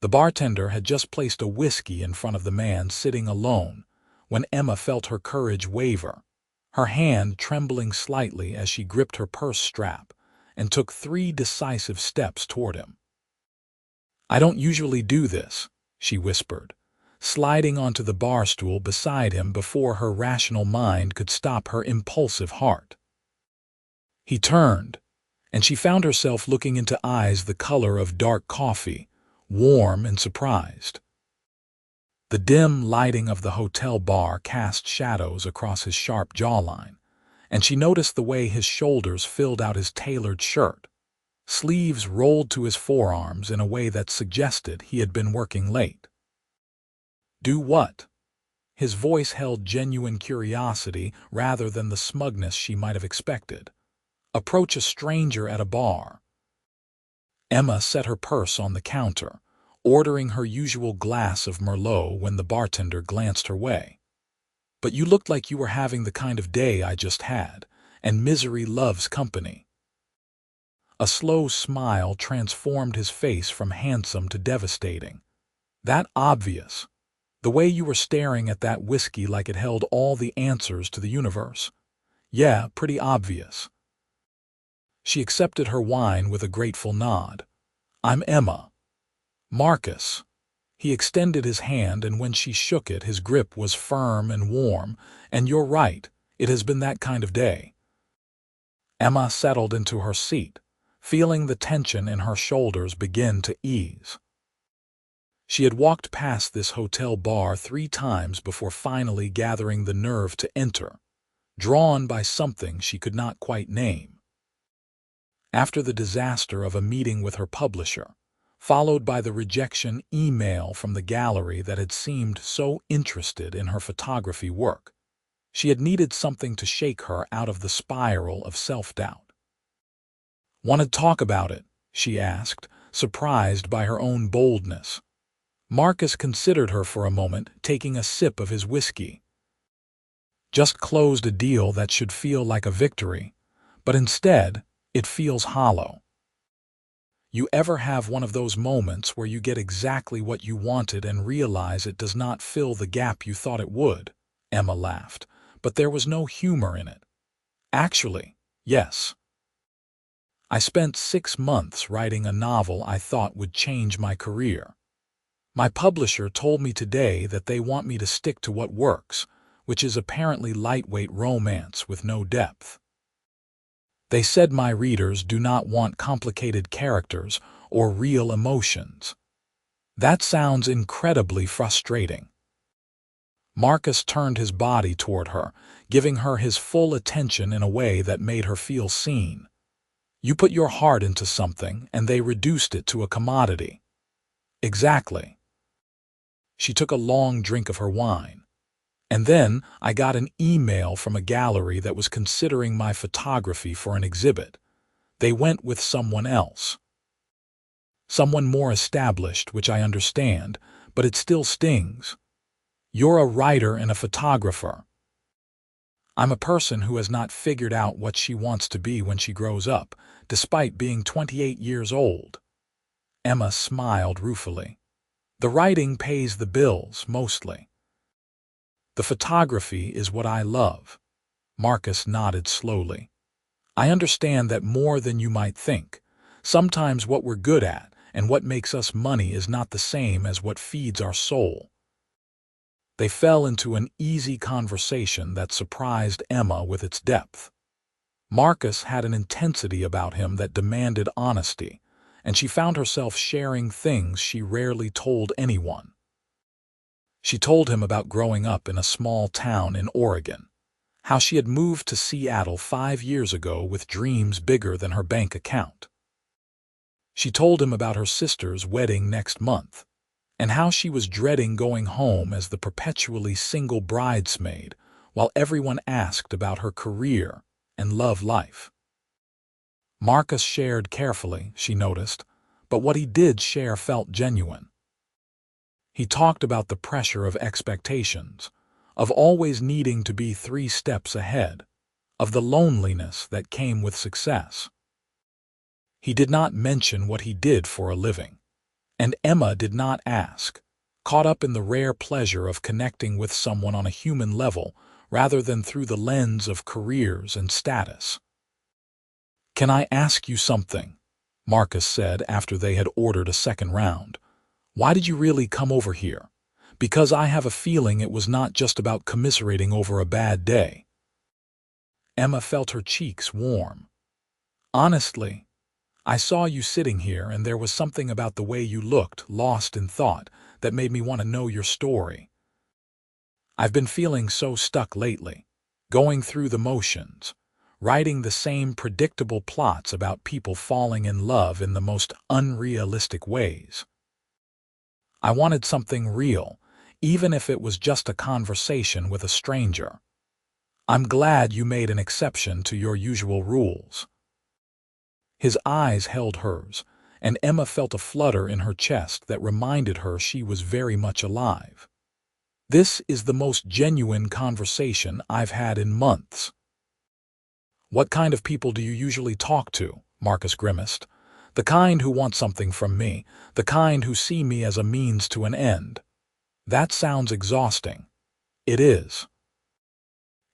The bartender had just placed a whiskey in front of the man sitting alone when Emma felt her courage waver, her hand trembling slightly as she gripped her purse strap and took 3 decisive steps toward him. "I don't usually do this," she whispered, sliding onto the bar stool beside him before her rational mind could stop her impulsive heart. He turned, and she found herself looking into eyes the color of dark coffee, warm and surprised. The dim lighting of the hotel bar cast shadows across his sharp jawline, and she noticed the way his shoulders filled out his tailored shirt. Sleeves rolled to his forearms in a way that suggested he had been working late. "Do what?" His voice held genuine curiosity rather than the smugness she might have expected. "Approach a stranger at a bar." Emma set her purse on the counter, ordering her usual glass of Merlot when the bartender glanced her way. "But you looked like you were having the kind of day I just had, and misery loves company." A slow smile transformed his face from handsome to devastating. "That obvious? The way you were staring at that whiskey like it held all the answers to the universe? Yeah, pretty obvious." She accepted her wine with a grateful nod. "I'm Emma." "Marcus." He extended his hand, and when she shook it, his grip was firm and warm. "And you're right, it has been that kind of day." Emma settled into her seat, feeling the tension in her shoulders begin to ease. She had walked past this hotel bar 3 times before finally gathering the nerve to enter, drawn by something she could not quite name. After the disaster of a meeting with her publisher, followed by the rejection email from the gallery that had seemed so interested in her photography work, she had needed something to shake her out of the spiral of self-doubt. "Want to talk about it?" she asked, surprised by her own boldness. Marcus considered her for a moment, taking a sip of his whiskey. "Just closed a deal that should feel like a victory, but instead, it feels hollow." You ever have one of those moments where you get exactly what you wanted and realize it does not fill the gap you thought it would? Emma laughed, but there was no humor in it. "Actually, yes. I spent 6 months writing a novel I thought would change my career. My publisher told me today that they want me to stick to what works, which is apparently lightweight romance with no depth. They said my readers do not want complicated characters or real emotions. That sounds incredibly frustrating." Marcus turned his body toward her, giving her his full attention in a way that made her feel seen. "You put your heart into something, and they reduced it to a commodity." "Exactly." She took a long drink of her wine. "And then I got an email from a gallery that was considering my photography for an exhibit. They went with someone else. Someone more established, which I understand, but it still stings. You're a writer and a photographer." "I'm a person who has not figured out what she wants to be when she grows up, despite being 28 years old." Emma smiled ruefully. "The writing pays the bills, mostly. The photography is what I love." Marcus nodded slowly. "I understand that more than you might think. Sometimes what we're good at and what makes us money is not the same as what feeds our soul." They fell into an easy conversation that surprised Emma with its depth. Marcus had an intensity about him that demanded honesty, and she found herself sharing things she rarely told anyone. She told him about growing up in a small town in Oregon, how she had moved to Seattle 5 years ago with dreams bigger than her bank account. She told him about her sister's wedding next month, and how she was dreading going home as the perpetually single bridesmaid while everyone asked about her career and love life. Marcus shared carefully, she noticed, but what he did share felt genuine. He talked about the pressure of expectations, of always needing to be 3 steps ahead, of the loneliness that came with success. He did not mention what he did for a living, And Emma did not ask, caught up in the rare pleasure of connecting with someone on a human level rather than through the lens of careers and status. "Can I ask you something?" Marcus said after they had ordered a second round. "Why did you really come over here? Because I have a feeling it was not just about commiserating over a bad day." Emma felt her cheeks warm. "Honestly, I saw you sitting here and there was something about the way you looked, lost in thought, that made me want to know your story. I've been feeling so stuck lately, going through the motions, writing the same predictable plots about people falling in love in the most unrealistic ways. I wanted something real, even if it was just a conversation with a stranger. I'm glad you made an exception to your usual rules." His eyes held hers, and Emma felt a flutter in her chest that reminded her she was very much alive. "This is the most genuine conversation I've had in months." "What kind of people do you usually talk to?" Marcus grimaced. "The kind who want something from me, the kind who see me as a means to an end." "That sounds exhausting." "It is."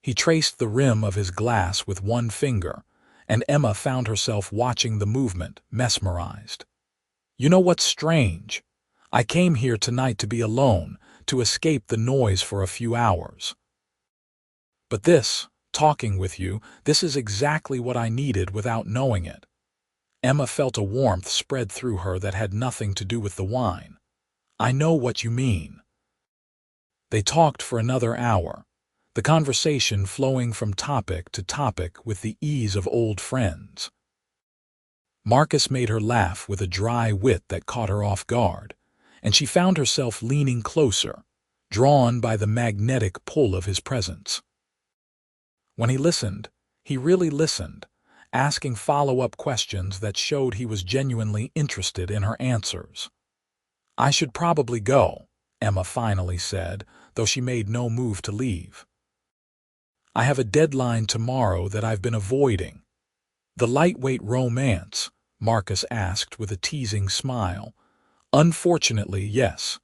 He traced the rim of his glass with one finger, and Emma found herself watching the movement, mesmerized. "You know what's strange? I came here tonight to be alone, to escape the noise for a few hours. But this, talking with you, this is exactly what I needed without knowing it." Emma felt a warmth spread through her that had nothing to do with the wine. "I know what you mean." They talked for another hour, the conversation flowing from topic to topic with the ease of old friends. Marcus made her laugh with a dry wit that caught her off guard, and she found herself leaning closer, drawn by the magnetic pull of his presence. When he listened, he really listened, asking follow-up questions that showed he was genuinely interested in her answers. "I should probably go," Emma finally said, though she made no move to leave. "I have a deadline tomorrow that I've been avoiding." "The lightweight romance?" Marcus asked with a teasing smile. "Unfortunately, yes.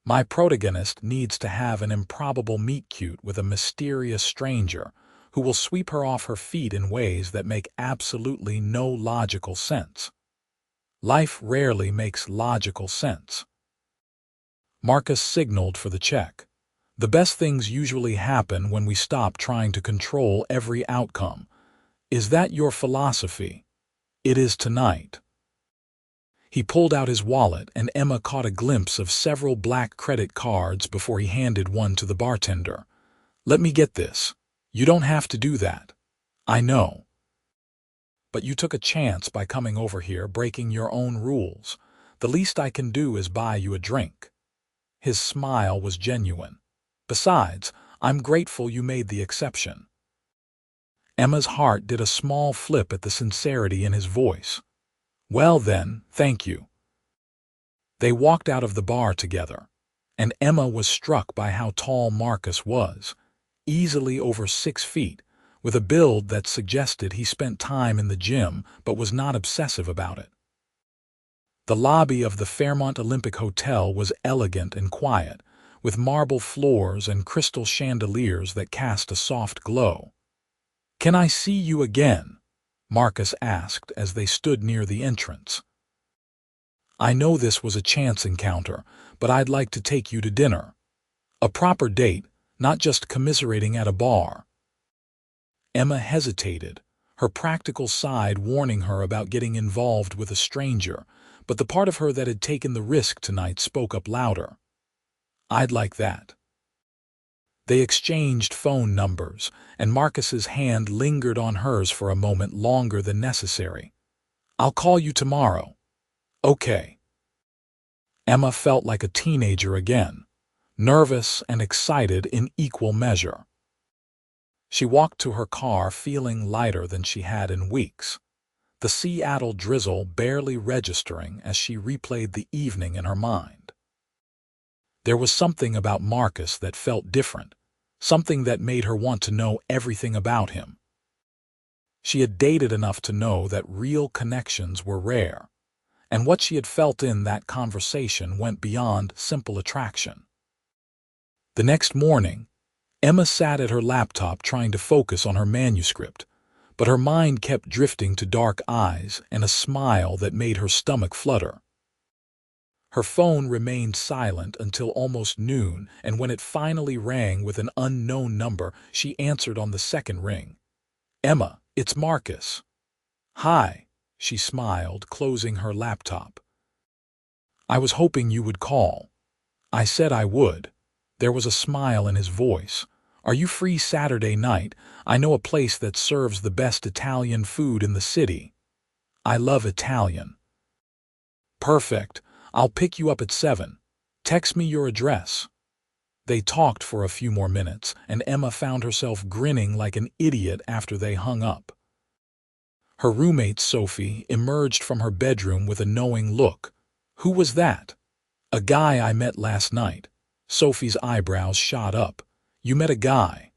My protagonist needs to have an improbable meet-cute with a mysterious stranger who will sweep her off her feet in ways that make absolutely no logical sense. Life rarely makes logical sense." Marcus signaled for the check. "The best things usually happen when we stop trying to control every outcome. Is that your philosophy?" "It is tonight." He pulled out his wallet and Emma caught a glimpse of several black credit cards before he handed one to the bartender. "Let me get this. You don't have to do that. I know. But you took a chance by coming over here, breaking your own rules. The least I can do is buy you a drink." His smile was genuine. "Besides, I'm grateful you made the exception." Emma's heart did a small flip at the sincerity in his voice. "Well then, thank you." They walked out of the bar together, and Emma was struck by how tall Marcus was, easily over 6 feet, with a build that suggested he spent time in the gym but was not obsessive about it. The lobby of the Fairmont Olympic Hotel was elegant and quiet, with marble floors and crystal chandeliers that cast a soft glow. "Can I see you again?" Marcus asked as they stood near the entrance. "I know this was a chance encounter, but I'd like to take you to dinner. A proper date, not just commiserating at a bar." Emma hesitated, her practical side warning her about getting involved with a stranger, but the part of her that had taken the risk tonight spoke up louder. "I'd like that." They exchanged phone numbers, and Marcus's hand lingered on hers for a moment longer than necessary. "I'll call you tomorrow." "Okay." Emma felt like a teenager again, nervous and excited in equal measure. She walked to her car feeling lighter than she had in weeks, the Seattle drizzle barely registering as she replayed the evening in her mind. There was something about Marcus that felt different, something that made her want to know everything about him. She had dated enough to know that real connections were rare, and what she had felt in that conversation went beyond simple attraction. The next morning, Emma sat at her laptop trying to focus on her manuscript, but her mind kept drifting to dark eyes and a smile that made her stomach flutter. Her phone remained silent until almost noon, and when it finally rang with an unknown number, she answered on the second ring. "Emma, it's Marcus." "Hi," she smiled, closing her laptop. "I was hoping you would call." "I said I would." There was a smile in his voice. "Are you free Saturday night? I know a place that serves the best Italian food in the city." "I love Italian." "Perfect. I'll pick you up at 7. Text me your address." They talked for a few more minutes, and Emma found herself grinning like an idiot after they hung up. Her roommate, Sophie, emerged from her bedroom with a knowing look. "Who was that?" "A guy I met last night." Sophie's eyebrows shot up. "You met a guy?"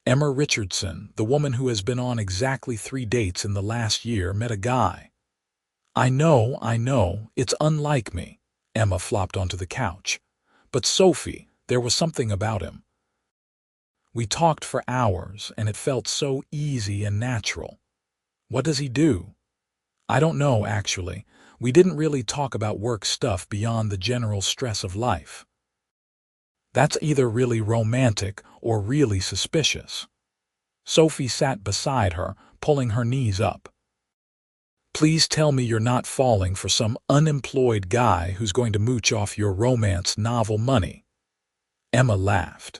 "Emma Richardson, the woman who has been on exactly 3 dates in the last year, met a guy." I know, it's unlike me." Emma flopped onto the couch. "But Sophie, there was something about him. We talked for hours, and it felt so easy and natural." "What does he do?" "I don't know, actually. We didn't really talk about work stuff beyond the general stress of life." "That's either really romantic or really suspicious." Sophie sat beside her, pulling her knees up. "Please tell me you're not falling for some unemployed guy who's going to mooch off your romance novel money." Emma laughed.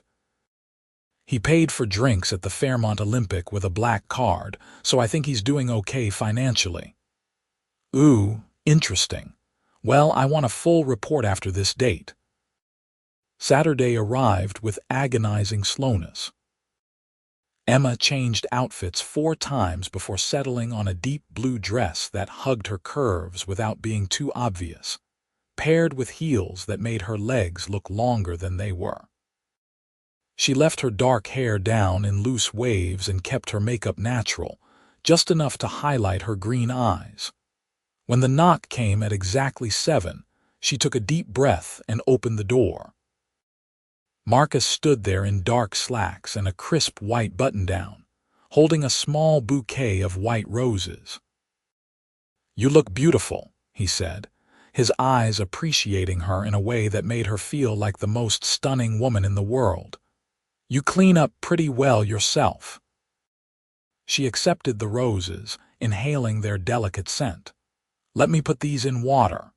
"He paid for drinks at the Fairmont Olympic with a black card, so I think he's doing okay financially." "Ooh, interesting. Well, I want a full report after this date." Saturday arrived with agonizing slowness. Emma changed outfits 4 times before settling on a deep blue dress that hugged her curves without being too obvious, paired with heels that made her legs look longer than they were. She left her dark hair down in loose waves and kept her makeup natural, just enough to highlight her green eyes. When the knock came at exactly 7, she took a deep breath and opened the door. Marcus stood there in dark slacks and a crisp white button-down, holding a small bouquet of white roses. "You look beautiful," he said, his eyes appreciating her in a way that made her feel like the most stunning woman in the world. "You clean up pretty well yourself." She accepted the roses, inhaling their delicate scent. "Let me put these in water."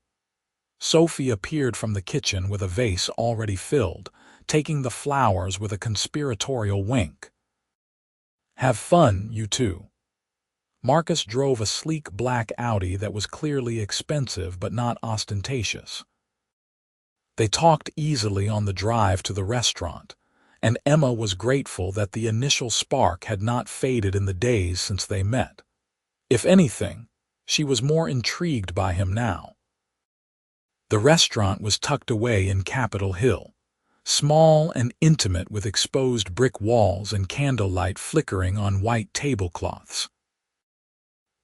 Sophie appeared from the kitchen with a vase already filled, taking the flowers with a conspiratorial wink. "Have fun, you two." Marcus drove a sleek black Audi that was clearly expensive but not ostentatious. They talked easily on the drive to the restaurant, and Emma was grateful that the initial spark had not faded in the days since they met. If anything, she was more intrigued by him now. The restaurant was tucked away in Capitol Hill, small and intimate with exposed brick walls and candlelight flickering on white tablecloths.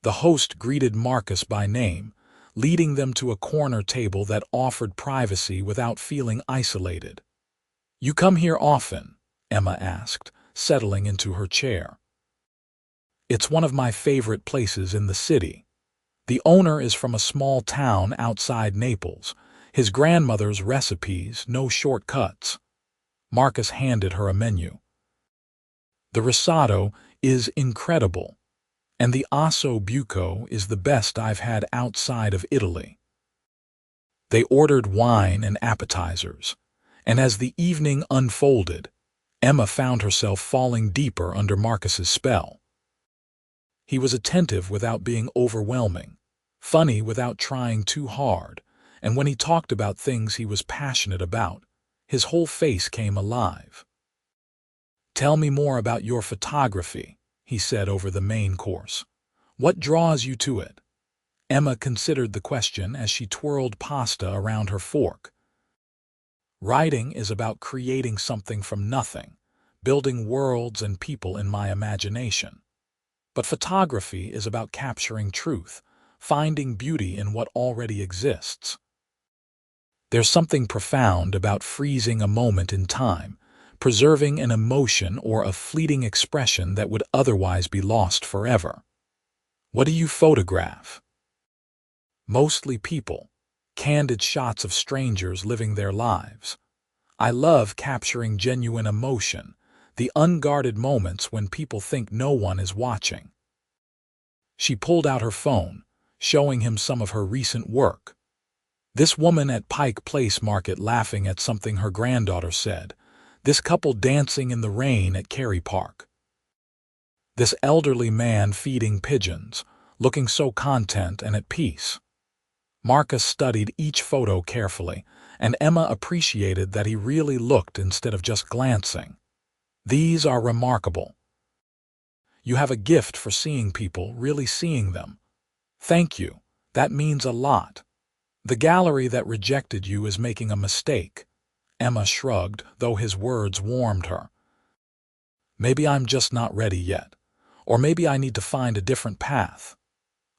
The host greeted Marcus by name, leading them to a corner table that offered privacy without feeling isolated. "You come here often?" Emma asked, settling into her chair. "It's one of my favorite places in the city. The owner is from a small town outside Naples. His grandmother's recipes, no shortcuts." Marcus handed her a menu. "The risotto is incredible, and the osso buco is the best I've had outside of Italy." They ordered wine and appetizers, and as the evening unfolded, Emma found herself falling deeper under Marcus's spell. He was attentive without being overwhelming, funny without trying too hard, and when he talked about things he was passionate about, his whole face came alive. "Tell me more about your photography," he said over the main course. "What draws you to it?" Emma considered the question as she twirled pasta around her fork. "Writing is about creating something from nothing, building worlds and people in my imagination. But photography is about capturing truth, finding beauty in what already exists. There's something profound about freezing a moment in time, preserving an emotion or a fleeting expression that would otherwise be lost forever. What do you photograph? Mostly people, candid shots of strangers living their lives. I love capturing genuine emotion, the unguarded moments when people think no one is watching. She pulled out her phone, showing him some of her recent work. This woman at Pike Place Market laughing at something her granddaughter said. This couple dancing in the rain at Cary Park. This elderly man feeding pigeons, looking so content and at peace. Marcus studied each photo carefully, and Emma appreciated that he really looked instead of just glancing. These are remarkable. You have a gift for seeing people, really seeing them. Thank you. That means a lot. The gallery that rejected you is making a mistake. Emma shrugged, though his words warmed her. Maybe I'm just not ready yet. Or maybe I need to find a different path.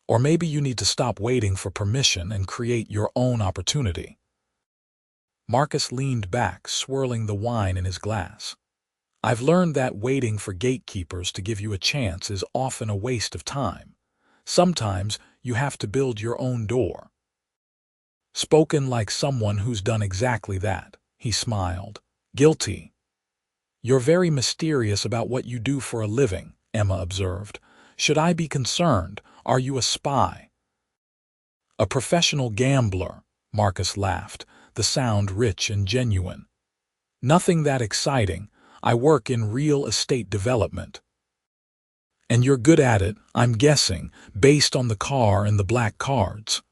Or maybe you need to stop waiting for permission and create your own opportunity. Marcus leaned back, swirling the wine in his glass. I've learned that waiting for gatekeepers to give you a chance is often a waste of time. Sometimes you have to build your own door. Spoken like someone who's done exactly that, he smiled. Guilty. You're very mysterious about what you do for a living, Emma observed. Should I be concerned? Are you a spy? A professional gambler, Marcus laughed, the sound rich and genuine. Nothing that exciting. I work in real estate development. And you're good at it, I'm guessing, based on the car and the black cards.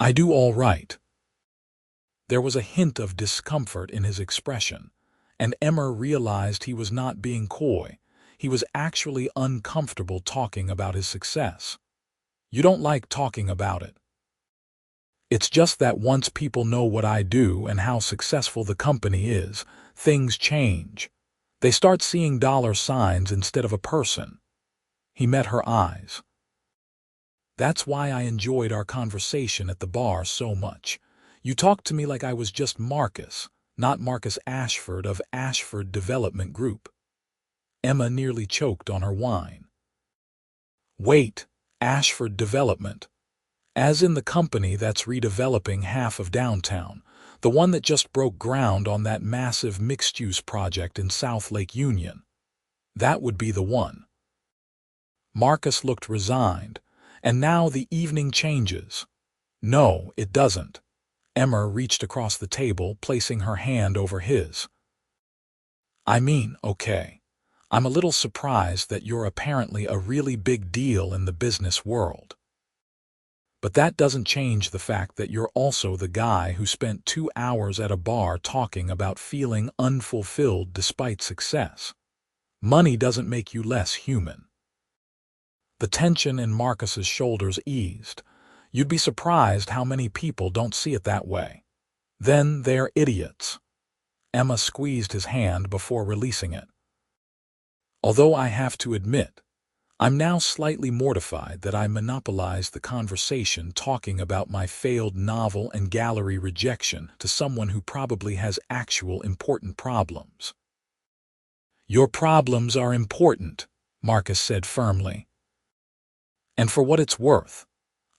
I do all right. There was a hint of discomfort in his expression, and Emma realized he was not being coy. He was actually uncomfortable talking about his success. You don't like talking about it. It's just that once people know what I do and how successful the company is, things change. They start seeing dollar signs instead of a person. He met her eyes. That's why I enjoyed our conversation at the bar so much. You talked to me like I was just Marcus, not Marcus Ashford of Ashford Development Group. Emma nearly choked on her wine. Wait, Ashford Development. As in the company that's redeveloping half of downtown, the one that just broke ground on that massive mixed-use project in South Lake Union. That would be the one. Marcus looked resigned, and now the evening changes. No, it doesn't. Emma reached across the table, placing her hand over his. I mean, okay. I'm a little surprised that you're apparently a really big deal in the business world. But that doesn't change the fact that you're also the guy who spent 2 hours at a bar talking about feeling unfulfilled despite success. Money doesn't make you less human. The tension in Marcus's shoulders eased. You'd be surprised how many people don't see it that way. Then they're idiots. Emma squeezed his hand before releasing it. Although I have to admit, I'm now slightly mortified that I monopolized the conversation talking about my failed novel and gallery rejection to someone who probably has actual important problems. Your problems are important, Marcus said firmly. And for what it's worth,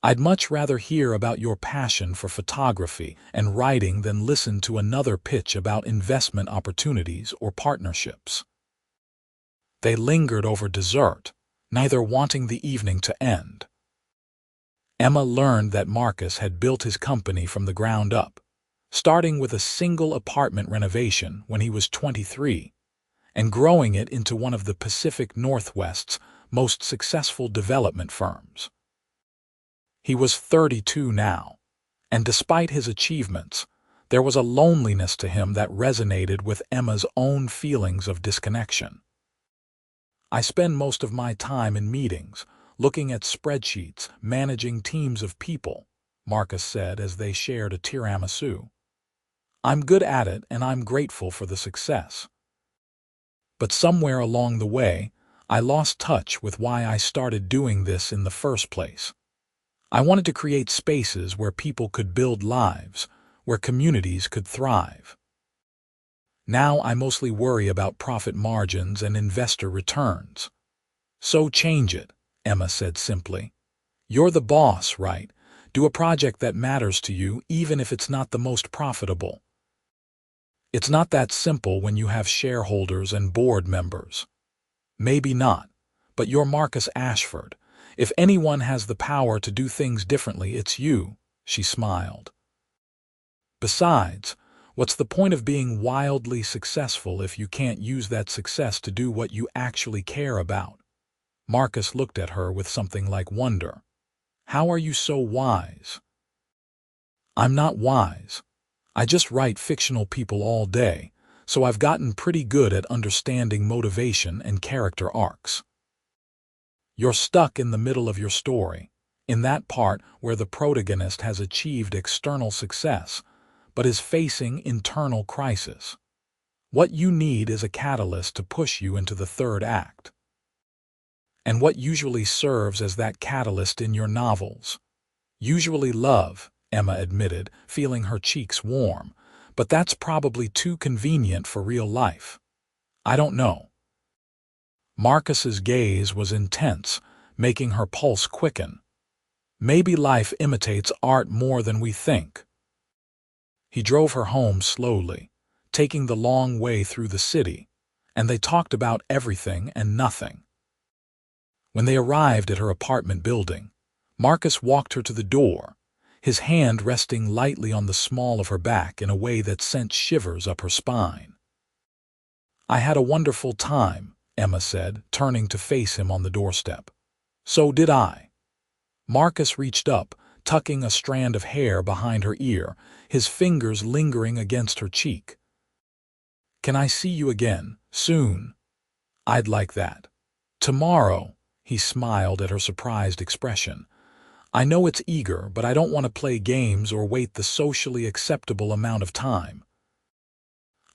I'd much rather hear about your passion for photography and writing than listen to another pitch about investment opportunities or partnerships. They lingered over dessert, neither wanting the evening to end. Emma learned that Marcus had built his company from the ground up, starting with a single apartment renovation when he was 23, and growing it into one of the Pacific Northwest's most successful development firms. He was 32 now, and despite his achievements, there was a loneliness to him that resonated with Emma's own feelings of disconnection. I spend most of my time in meetings, looking at spreadsheets, managing teams of people, Marcus said as they shared a tiramisu. I'm good at it and I'm grateful for the success. But somewhere along the way, I lost touch with why I started doing this in the first place. I wanted to create spaces where people could build lives, where communities could thrive. Now I mostly worry about profit margins and investor returns. So change it, Emma said simply. You're the boss, right? Do a project that matters to you, even if it's not the most profitable. It's not that simple when you have shareholders and board members. Maybe not, but you're Marcus Ashford. If anyone has the power to do things differently, it's you, she smiled. Besides, what's the point of being wildly successful if you can't use that success to do what you actually care about? Marcus looked at her with something like wonder. How are you so wise? I'm not wise. I just write fictional people all day, so I've gotten pretty good at understanding motivation and character arcs. You're stuck in the middle of your story, in that part where the protagonist has achieved external success, but is facing internal crisis. What you need is a catalyst to push you into the third act. And what usually serves as that catalyst in your novels? Usually love, Emma admitted, feeling her cheeks warm, but that's probably too convenient for real life. I don't know. Marcus's gaze was intense, making her pulse quicken. Maybe life imitates art more than we think. He drove her home slowly, taking the long way through the city, and they talked about everything and nothing. When they arrived at her apartment building, Marcus walked her to the door, his hand resting lightly on the small of her back in a way that sent shivers up her spine. I had a wonderful time, Emma said, turning to face him on the doorstep. So did I. Marcus reached up, tucking a strand of hair behind her ear, his fingers lingering against her cheek. Can I see you again, soon? I'd like that. Tomorrow, he smiled at her surprised expression. I know it's eager, but I don't want to play games or wait the socially acceptable amount of time.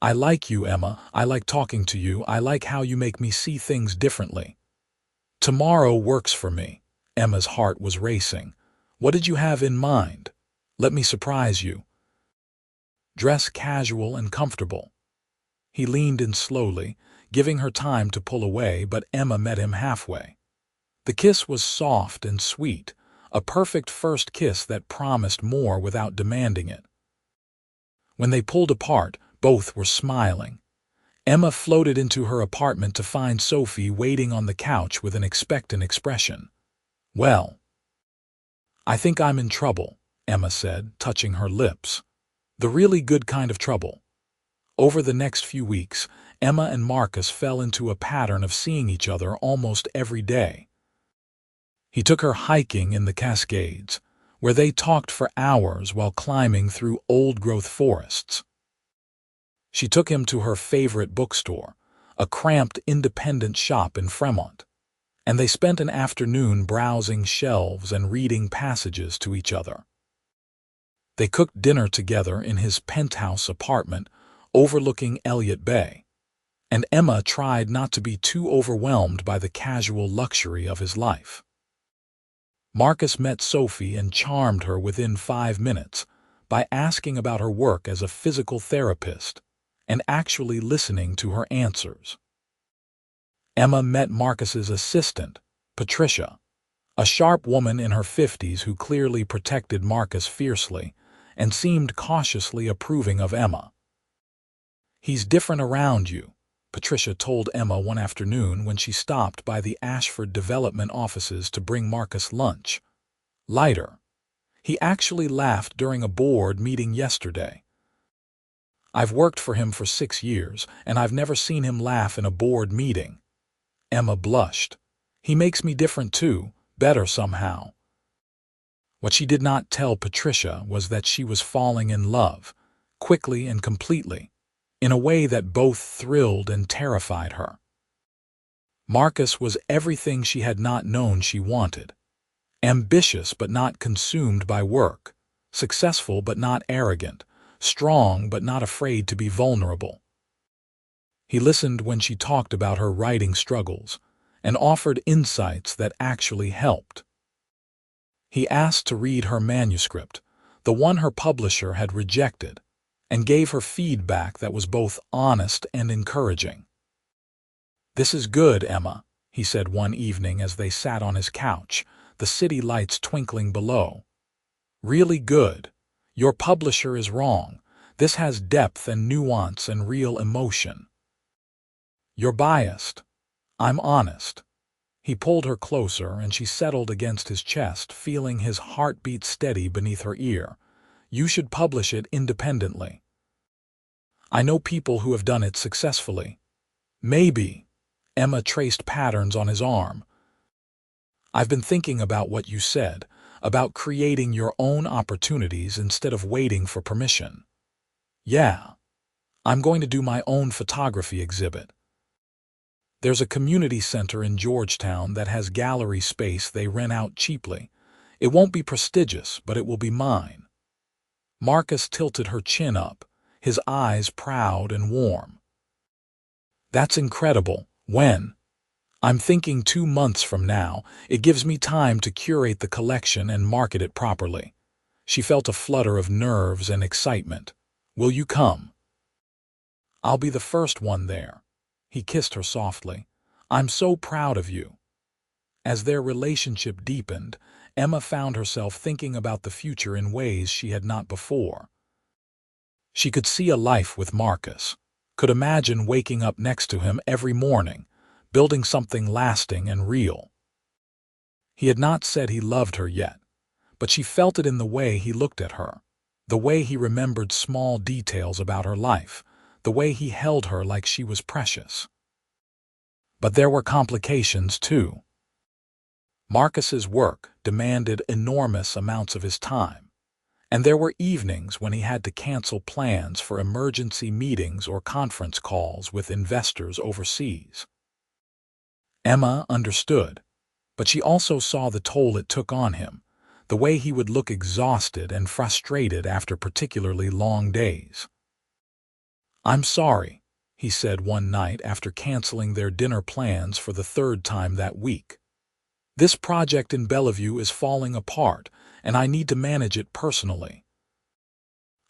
I like you, Emma. I like talking to you. I like how you make me see things differently. Tomorrow works for me. Emma's heart was racing. What did you have in mind? Let me surprise you. Dress casual and comfortable. He leaned in slowly, giving her time to pull away, but Emma met him halfway. The kiss was soft and sweet, a perfect first kiss that promised more without demanding it. When they pulled apart, both were smiling. Emma floated into her apartment to find Sophie waiting on the couch with an expectant expression. Well, I think I'm in trouble, Emma said, touching her lips. The really good kind of trouble. Over the next few weeks, Emma and Marcus fell into a pattern of seeing each other almost every day. He took her hiking in the Cascades, where they talked for hours while climbing through old-growth forests. She took him to her favorite bookstore, a cramped independent shop in Fremont, and they spent an afternoon browsing shelves and reading passages to each other. They cooked dinner together in his penthouse apartment overlooking Elliott Bay, and Emma tried not to be too overwhelmed by the casual luxury of his life. Marcus met Sophie and charmed her within 5 minutes by asking about her work as a physical therapist and actually listening to her answers. Emma met Marcus's assistant, Patricia, a sharp woman in her 50s who clearly protected Marcus fiercely and seemed cautiously approving of Emma. He's different around you, Patricia told Emma one afternoon when she stopped by the Ashford development offices to bring Marcus lunch. Lighter. He actually laughed during a board meeting yesterday. I've worked for him for 6 years, and I've never seen him laugh in a board meeting. Emma blushed. He makes me different too, better somehow. What she did not tell Patricia was that she was falling in love, quickly and completely, in a way that both thrilled and terrified her. Marcus was everything she had not known she wanted. Ambitious but not consumed by work, successful but not arrogant, strong but not afraid to be vulnerable. He listened when she talked about her writing struggles and offered insights that actually helped. He asked to read her manuscript, the one her publisher had rejected, and gave her feedback that was both honest and encouraging. "This is good, Emma," he said one evening as they sat on his couch, the city lights twinkling below. "Really good. Your publisher is wrong. This has depth and nuance and real emotion. You're biased. I'm honest." He pulled her closer, and she settled against his chest, feeling his heartbeat steady beneath her ear. "You should publish it independently. I know people who have done it successfully." "Maybe." Emma traced patterns on his arm. "I've been thinking about what you said, about creating your own opportunities instead of waiting for permission." "Yeah. I'm going to do my own photography exhibit. There's a community center in Georgetown that has gallery space they rent out cheaply. It won't be prestigious, but it will be mine." Marcus tilted her chin up, his eyes proud and warm. "That's incredible. When?" "I'm thinking 2 months from now. It gives me time to curate the collection and market it properly." She felt a flutter of nerves and excitement. "Will you come?" "I'll be the first one there." He kissed her softly. "I'm so proud of you." As their relationship deepened, Emma found herself thinking about the future in ways she had not before. She could see a life with Marcus, could imagine waking up next to him every morning, building something lasting and real. He had not said he loved her yet, but she felt it in the way he looked at her, the way he remembered small details about her life, the way he held her like she was precious. But there were complications, too. Marcus's work demanded enormous amounts of his time, and there were evenings when he had to cancel plans for emergency meetings or conference calls with investors overseas. Emma understood, but she also saw the toll it took on him, the way he would look exhausted and frustrated after particularly long days. "I'm sorry," he said one night after canceling their dinner plans for the 3rd time that week. "This project in Bellevue is falling apart, and I need to manage it personally."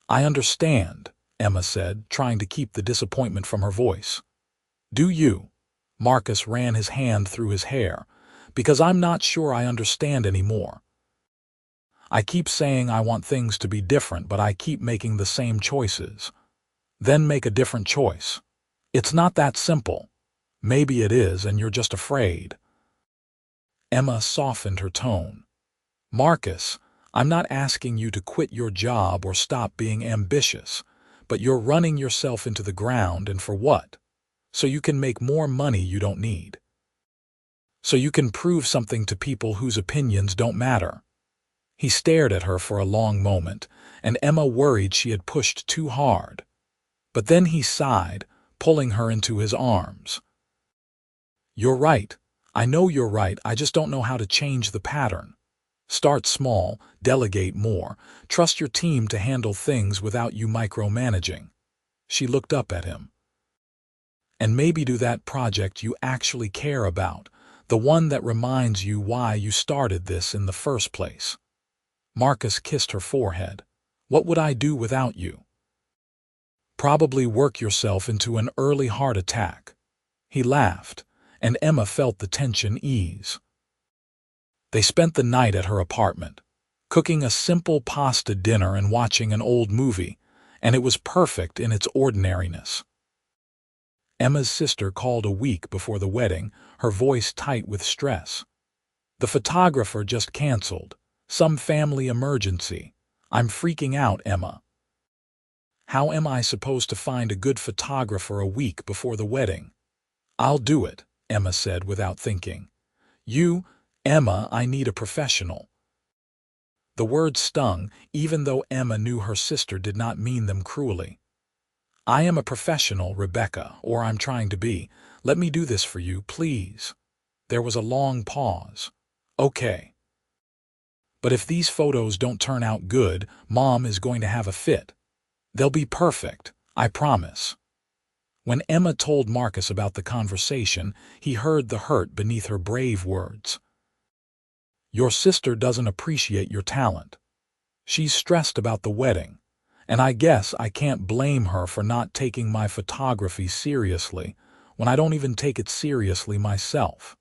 "I understand," Emma said, trying to keep the disappointment from her voice. "Do you?" Marcus ran his hand through his hair. "Because I'm not sure I understand anymore. I keep saying I want things to be different, but I keep making the same choices. Then make a different choice. It's not that simple. Maybe it is, and you're just afraid." Emma softened her tone. "Marcus, I'm not asking you to quit your job or stop being ambitious, but you're running yourself into the ground, and for what? So you can make more money you don't need. So you can prove something to people whose opinions don't matter." He stared at her for a long moment, and Emma worried she had pushed too hard. But then he sighed, pulling her into his arms. "You're right. I know you're right. I just don't know how to change the pattern. Start small, delegate more, trust your team to handle things without you micromanaging." She looked up at him. "And maybe do that project you actually care about, the one that reminds you why you started this in the first place." Marcus kissed her forehead. "What would I do without you?" "Probably work yourself into an early heart attack." He laughed, and Emma felt the tension ease. They spent the night at her apartment, cooking a simple pasta dinner and watching an old movie, and it was perfect in its ordinariness. Emma's sister called a week before the wedding, her voice tight with stress. "The photographer just canceled. Some family emergency. I'm freaking out, Emma." "How am I supposed to find a good photographer a week before the wedding?" "I'll do it," Emma said without thinking. "You, Emma, I need a professional." The words stung, even though Emma knew her sister did not mean them cruelly. "I am a professional, Rebecca, or I'm trying to be. Let me do this for you, please." There was a long pause. "Okay. But if these photos don't turn out good, Mom is going to have a fit." "They'll be perfect, I promise." When Emma told Marcus about the conversation, he heard the hurt beneath her brave words. Your sister doesn't appreciate your talent. She's stressed about the wedding, and I guess I can't blame her for not taking my photography seriously when I don't even take it seriously myself.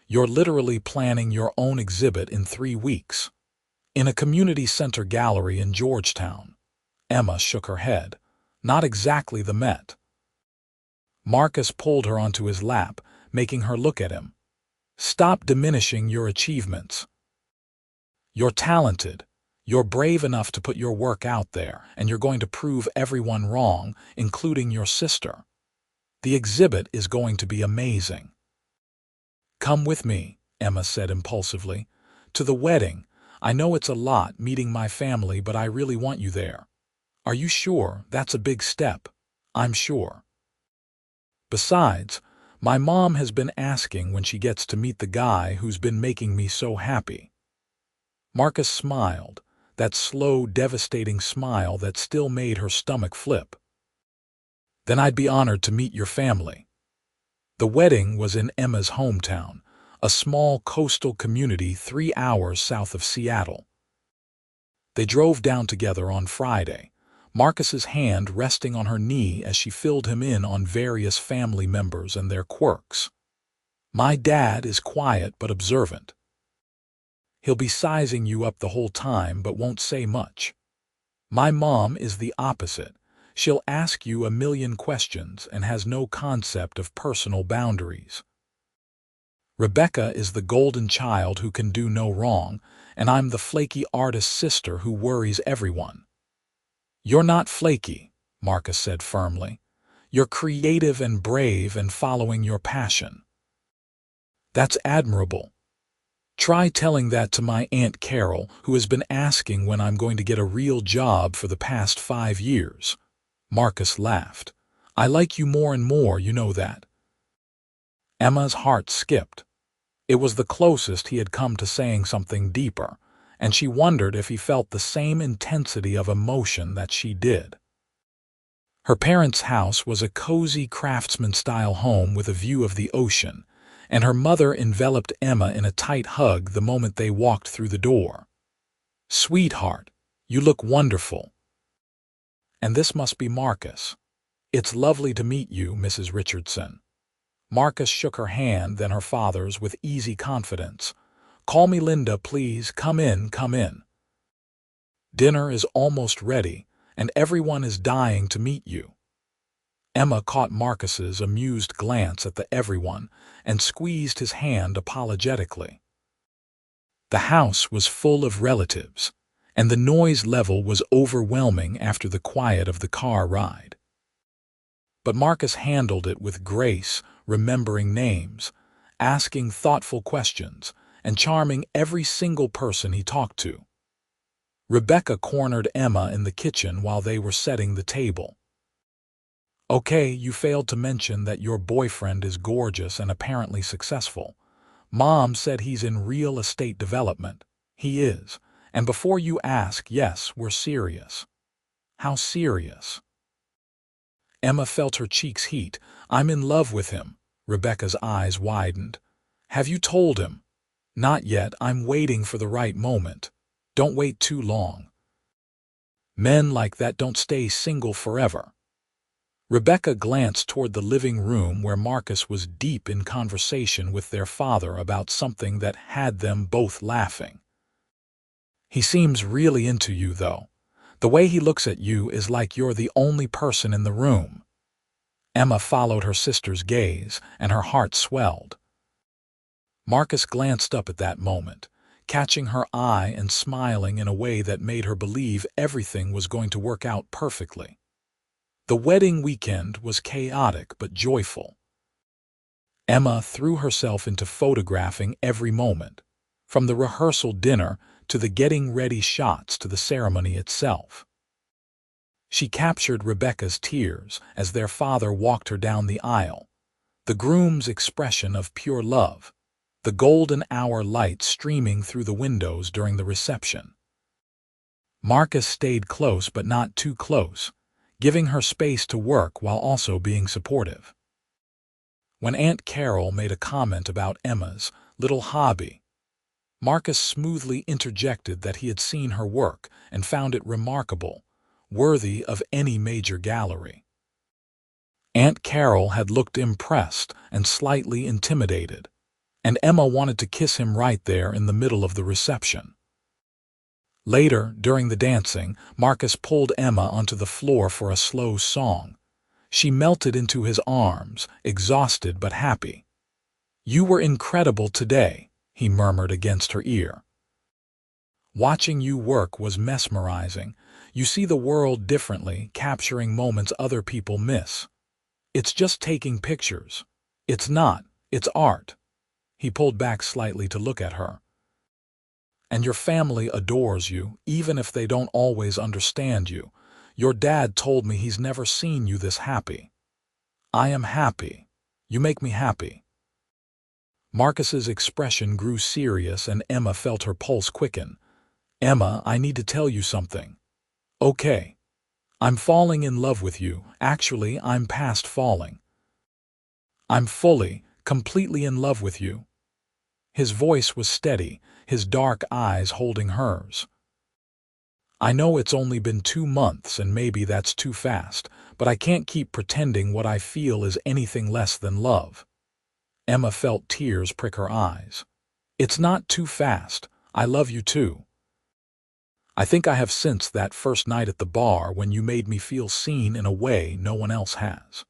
You're literally planning your own exhibit in 3 weeks. In a community center gallery in Georgetown. Emma shook her head. Not exactly the Met. Marcus pulled her onto his lap, making her look at him. Stop diminishing your achievements. You're talented. You're brave enough to put your work out there, and you're going to prove everyone wrong, including your sister. The exhibit is going to be amazing. Come with me, Emma said impulsively. To the wedding. I know it's a lot meeting my family, but I really want you there. Are you sure? That's a big step. I'm sure. Besides, my mom has been asking when she gets to meet the guy who's been making me so happy. Marcus smiled, that slow, devastating smile that still made her stomach flip. Then I'd be honored to meet your family. The wedding was in Emma's hometown, a small coastal community 3 hours south of Seattle. They drove down together on Friday, Marcus's hand resting on her knee as she filled him in on various family members and their quirks. My dad is quiet but observant. He'll be sizing you up the whole time but won't say much. My mom is the opposite. She'll ask you a million questions and has no concept of personal boundaries. Rebecca is the golden child who can do no wrong, and I'm the flaky artist sister who worries everyone. You're not flaky, Marcus said firmly. You're creative and brave and following your passion. That's admirable. Try telling that to my Aunt Carol, who has been asking when I'm going to get a real job for the past 5 years. Marcus laughed. I like you more and more, you know that. Emma's heart skipped. It was the closest he had come to saying something deeper, and she wondered if he felt the same intensity of emotion that she did. Her parents' house was a cozy craftsman-style home with a view of the ocean, and her mother enveloped Emma in a tight hug the moment they walked through the door. Sweetheart, you look wonderful. And this must be Marcus. It's lovely to meet you, Mrs. Richardson. Marcus shook her hand, then her father's, with easy confidence. Call me Linda, please. Come in, come in. Dinner is almost ready, and everyone is dying to meet you. Emma caught Marcus's amused glance at the everyone and squeezed his hand apologetically. The house was full of relatives, and the noise level was overwhelming after the quiet of the car ride. But Marcus handled it with grace, remembering names, asking thoughtful questions, and charming every single person he talked to. Rebecca cornered Emma in the kitchen while they were setting the table. Okay, you failed to mention that your boyfriend is gorgeous and apparently successful. Mom said he's in real estate development. He is. And before you ask, yes, we're serious. How serious? Emma felt her cheeks heat. I'm in love with him. Rebecca's eyes widened. Have you told him? Not yet. I'm waiting for the right moment. Don't wait too long. Men like that don't stay single forever. Rebecca glanced toward the living room where Marcus was deep in conversation with their father about something that had them both laughing. He seems really into you, though. The way he looks at you is like you're the only person in the room. Emma followed her sister's gaze, and her heart swelled. Marcus glanced up at that moment, catching her eye and smiling in a way that made her believe everything was going to work out perfectly. The wedding weekend was chaotic but joyful. Emma threw herself into photographing every moment, from the rehearsal dinner to the getting ready shots to the ceremony itself. She captured Rebecca's tears as their father walked her down the aisle, the groom's expression of pure love, the golden hour light streaming through the windows during the reception. Marcus stayed close but not too close, giving her space to work while also being supportive. When Aunt Carol made a comment about Emma's little hobby, Marcus smoothly interjected that he had seen her work and found it remarkable, worthy of any major gallery. Aunt Carol had looked impressed and slightly intimidated, and Emma wanted to kiss him right there in the middle of the reception. Later, during the dancing, Marcus pulled Emma onto the floor for a slow song. She melted into his arms, exhausted but happy. "You were incredible today," he murmured against her ear. "Watching you work was mesmerizing. You see the world differently, capturing moments other people miss. It's just taking pictures. It's not, it's art." He pulled back slightly to look at her. "And your family adores you, even if they don't always understand you. Your dad told me he's never seen you this happy." "I am happy. You make me happy." Marcus's expression grew serious and Emma felt her pulse quicken. "Emma, I need to tell you something." "Okay. I'm falling in love with you. Actually, I'm past falling. I'm fully, completely in love with you." His voice was steady, his dark eyes holding hers. "I know it's only been 2 months and maybe that's too fast, but I can't keep pretending what I feel is anything less than love." Emma felt tears prick her eyes. "It's not too fast. I love you too. I think I have since that first night at the bar when you made me feel seen in a way no one else has."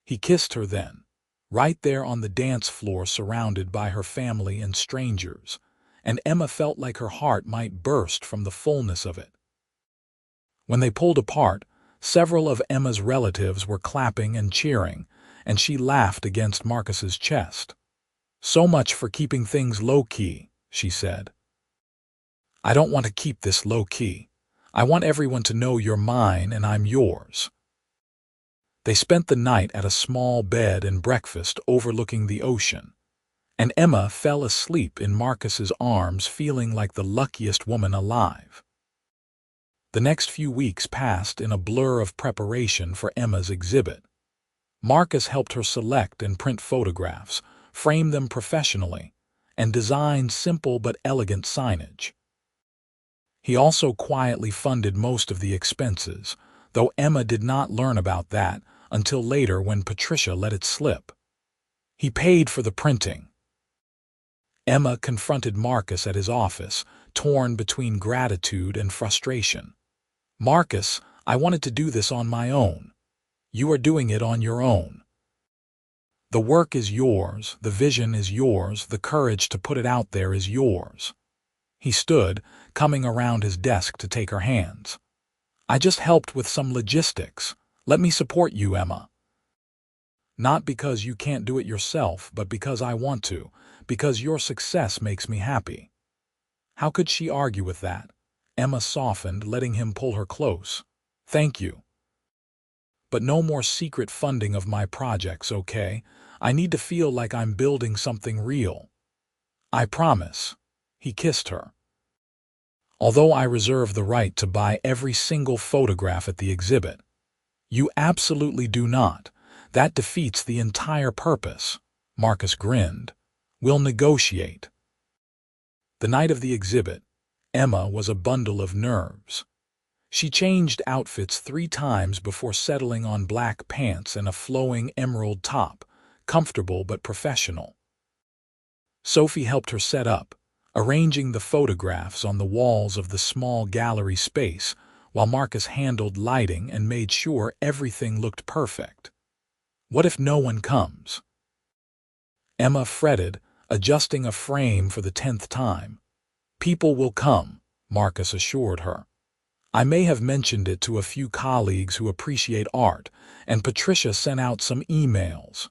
He kissed her then, right there on the dance floor surrounded by her family and strangers, and Emma felt like her heart might burst from the fullness of it. When they pulled apart, several of Emma's relatives were clapping and cheering, and she laughed against Marcus's chest. "So much for keeping things low-key," she said. "I don't want to keep this low-key. I want everyone to know you're mine and I'm yours." They spent the night at a small bed and breakfast overlooking the ocean, and Emma fell asleep in Marcus's arms feeling like the luckiest woman alive. The next few weeks passed in a blur of preparation for Emma's exhibit. Marcus helped her select and print photographs, frame them professionally, and design simple but elegant signage. He also quietly funded most of the expenses, though Emma did not learn about that until later when Patricia let it slip. He paid for the printing. Emma confronted Marcus at his office, torn between gratitude and frustration. "Marcus, I wanted to do this on my own. You are doing it on your own. The work is yours, the vision is yours, the courage to put it out there is yours." He stood, coming around his desk to take her hands. "I just helped with some logistics. Let me support you, Emma. Not because you can't do it yourself, but because I want to, because your success makes me happy." How could she argue with that? Emma softened, letting him pull her close. "Thank you. But no more secret funding of my projects, okay? I need to feel like I'm building something real." "I promise." He kissed her. "Although I reserve the right to buy every single photograph at the exhibit." "You absolutely do not. That defeats the entire purpose." Marcus grinned. "We'll negotiate." The night of the exhibit, Emma was a bundle of nerves. She changed outfits 3 times before settling on black pants and a flowing emerald top, comfortable but professional. Sophie helped her set up, arranging the photographs on the walls of the small gallery space, while Marcus handled lighting and made sure everything looked perfect. What if no one comes? Emma fretted, adjusting a frame for the 10th time. "People will come," Marcus assured her. "I may have mentioned it to a few colleagues who appreciate art, and Patricia sent out some emails.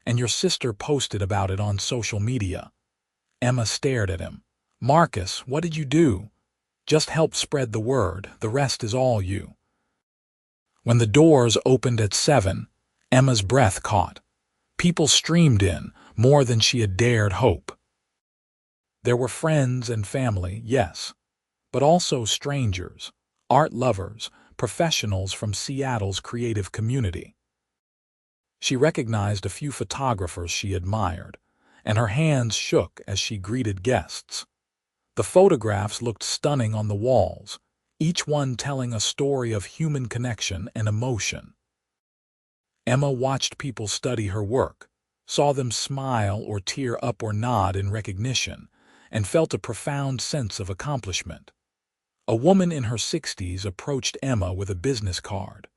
And your sister posted about it on social media." Emma stared at him. "Marcus, what did you do?" "Just help spread the word, the rest is all you." When the doors opened at 7, Emma's breath caught. People streamed in, more than she had dared hope. There were friends and family, yes, but also strangers, art lovers, professionals from Seattle's creative community. She recognized a few photographers she admired, and her hands shook as she greeted guests. The photographs looked stunning on the walls, each one telling a story of human connection and emotion. Emma watched people study her work, saw them smile or tear up or nod in recognition, and felt a profound sense of accomplishment. A woman in her 60s approached Emma with a business card.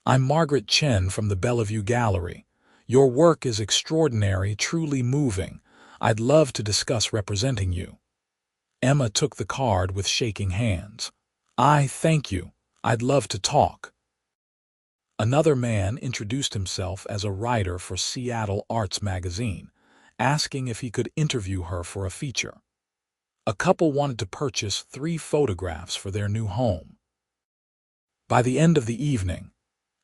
"I'm Margaret Chen from the Bellevue Gallery. Your work is extraordinary, truly moving. I'd love to discuss representing you." Emma took the card with shaking hands. Thank you. I'd love to talk." Another man introduced himself as a writer for Seattle Arts magazine, asking if he could interview her for a feature. A couple wanted to purchase 3 photographs for their new home. By the end of the evening,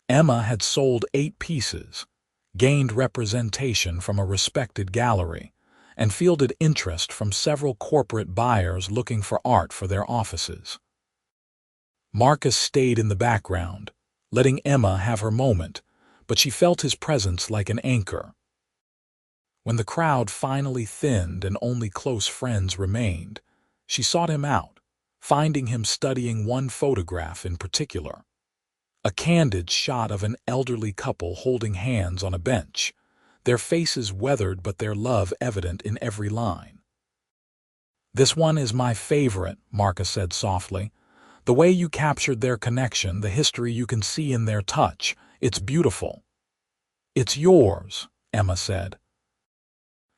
Emma had sold 8 pieces, gained representation from a respected gallery, and fielded interest from several corporate buyers looking for art for their offices. Marcus stayed in the background, letting Emma have her moment, but she felt his presence like an anchor. When the crowd finally thinned and only close friends remained, she sought him out, finding him studying one photograph in particular. A candid shot of an elderly couple holding hands on a bench, their faces weathered but their love evident in every line. "This one is my favorite," Marcus said softly. "The way you captured their connection, the history you can see in their touch, it's beautiful." "It's yours," Emma said.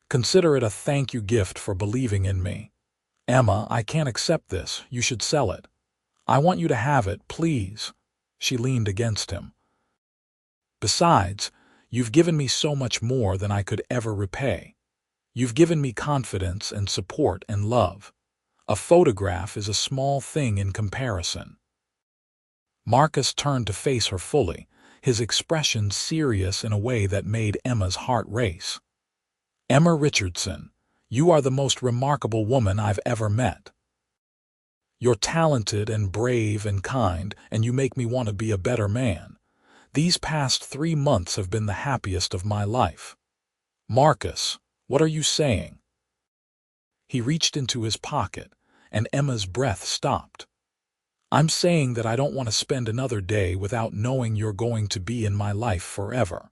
"Consider it a thank you gift for believing in me." "Emma, I can't accept this. You should sell it." "I want you to have it, please." She leaned against him. "Besides, you've given me so much more than I could ever repay. You've given me confidence and support and love. A photograph is a small thing in comparison." Marcus turned to face her fully, his expression serious in a way that made Emma's heart race. "Emma Richardson, you are the most remarkable woman I've ever met. You're talented and brave and kind, and you make me want to be a better man. These past 3 months have been the happiest of my life." "Marcus, what are you saying?" He reached into his pocket, and Emma's breath stopped. "I'm saying that I don't want to spend another day without knowing you're going to be in my life forever.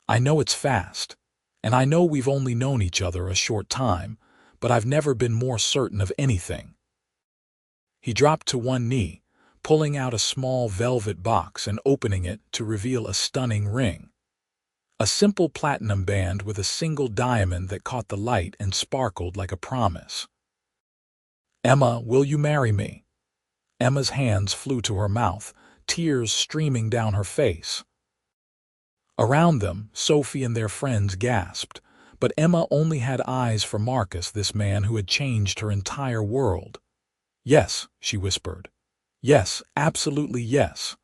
I know it's fast, and I know we've only known each other a short time, but I've never been more certain of anything." He dropped to one knee, pulling out a small velvet box and opening it to reveal a stunning ring. A simple platinum band with a single diamond that caught the light and sparkled like a promise. "Emma, will you marry me?" Emma's hands flew to her mouth, tears streaming down her face. Around them, Sophie and their friends gasped, but Emma only had eyes for Marcus, this man who had changed her entire world. "Yes," she whispered. "Yes, absolutely yes."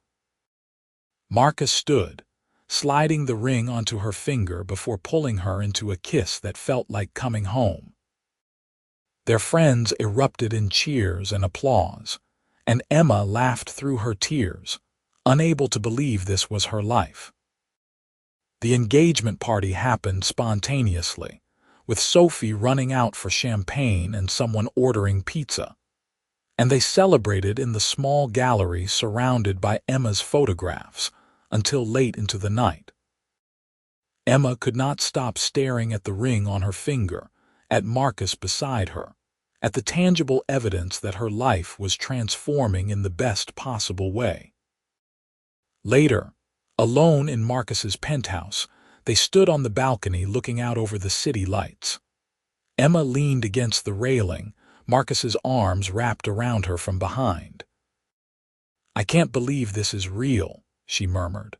Marcus stood, sliding the ring onto her finger before pulling her into a kiss that felt like coming home. Their friends erupted in cheers and applause, and Emma laughed through her tears, unable to believe this was her life. The engagement party happened spontaneously, with Sophie running out for champagne and someone ordering pizza. And they celebrated in the small gallery surrounded by Emma's photographs until late into the night. Emma could not stop staring at the ring on her finger, at Marcus beside her, at the tangible evidence that her life was transforming in the best possible way. Later, alone in Marcus's penthouse, they stood on the balcony looking out over the city lights. Emma leaned against the railing, Marcus's arms wrapped around her from behind. "I can't believe this is real," she murmured.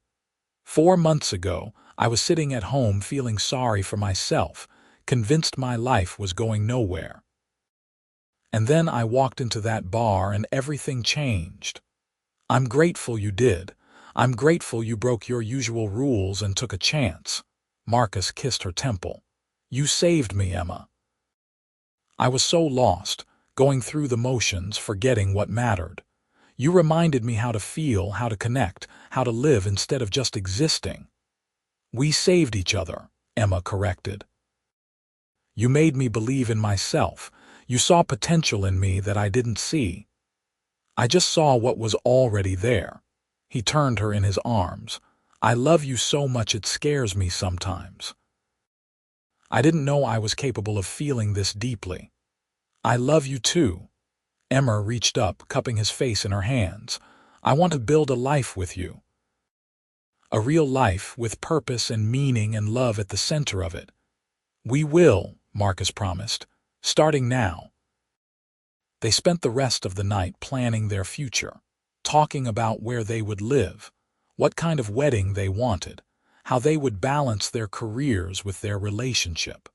4 months ago, I was sitting at home feeling sorry for myself, convinced my life was going nowhere. And then I walked into that bar and everything changed. I'm grateful you did. I'm grateful you broke your usual rules and took a chance." Marcus kissed her temple. "You saved me, Emma. I was so lost, going through the motions, forgetting what mattered. You reminded me how to feel, how to connect, how to live instead of just existing. We saved each other," Emma corrected. You made me believe in myself. You saw potential in me that I didn't see. I just saw what was already there. He turned her in his arms. I love you so much it scares me sometimes. I didn't know I was capable of feeling this deeply. I love you too. Emma reached up, cupping his face in her hands. I want to build a life with you. A real life with purpose and meaning and love at the center of it. We will, Marcus promised, starting now. They spent the rest of the night planning their future, talking about where they would live, what kind of wedding they wanted, how they would balance their careers with their relationship.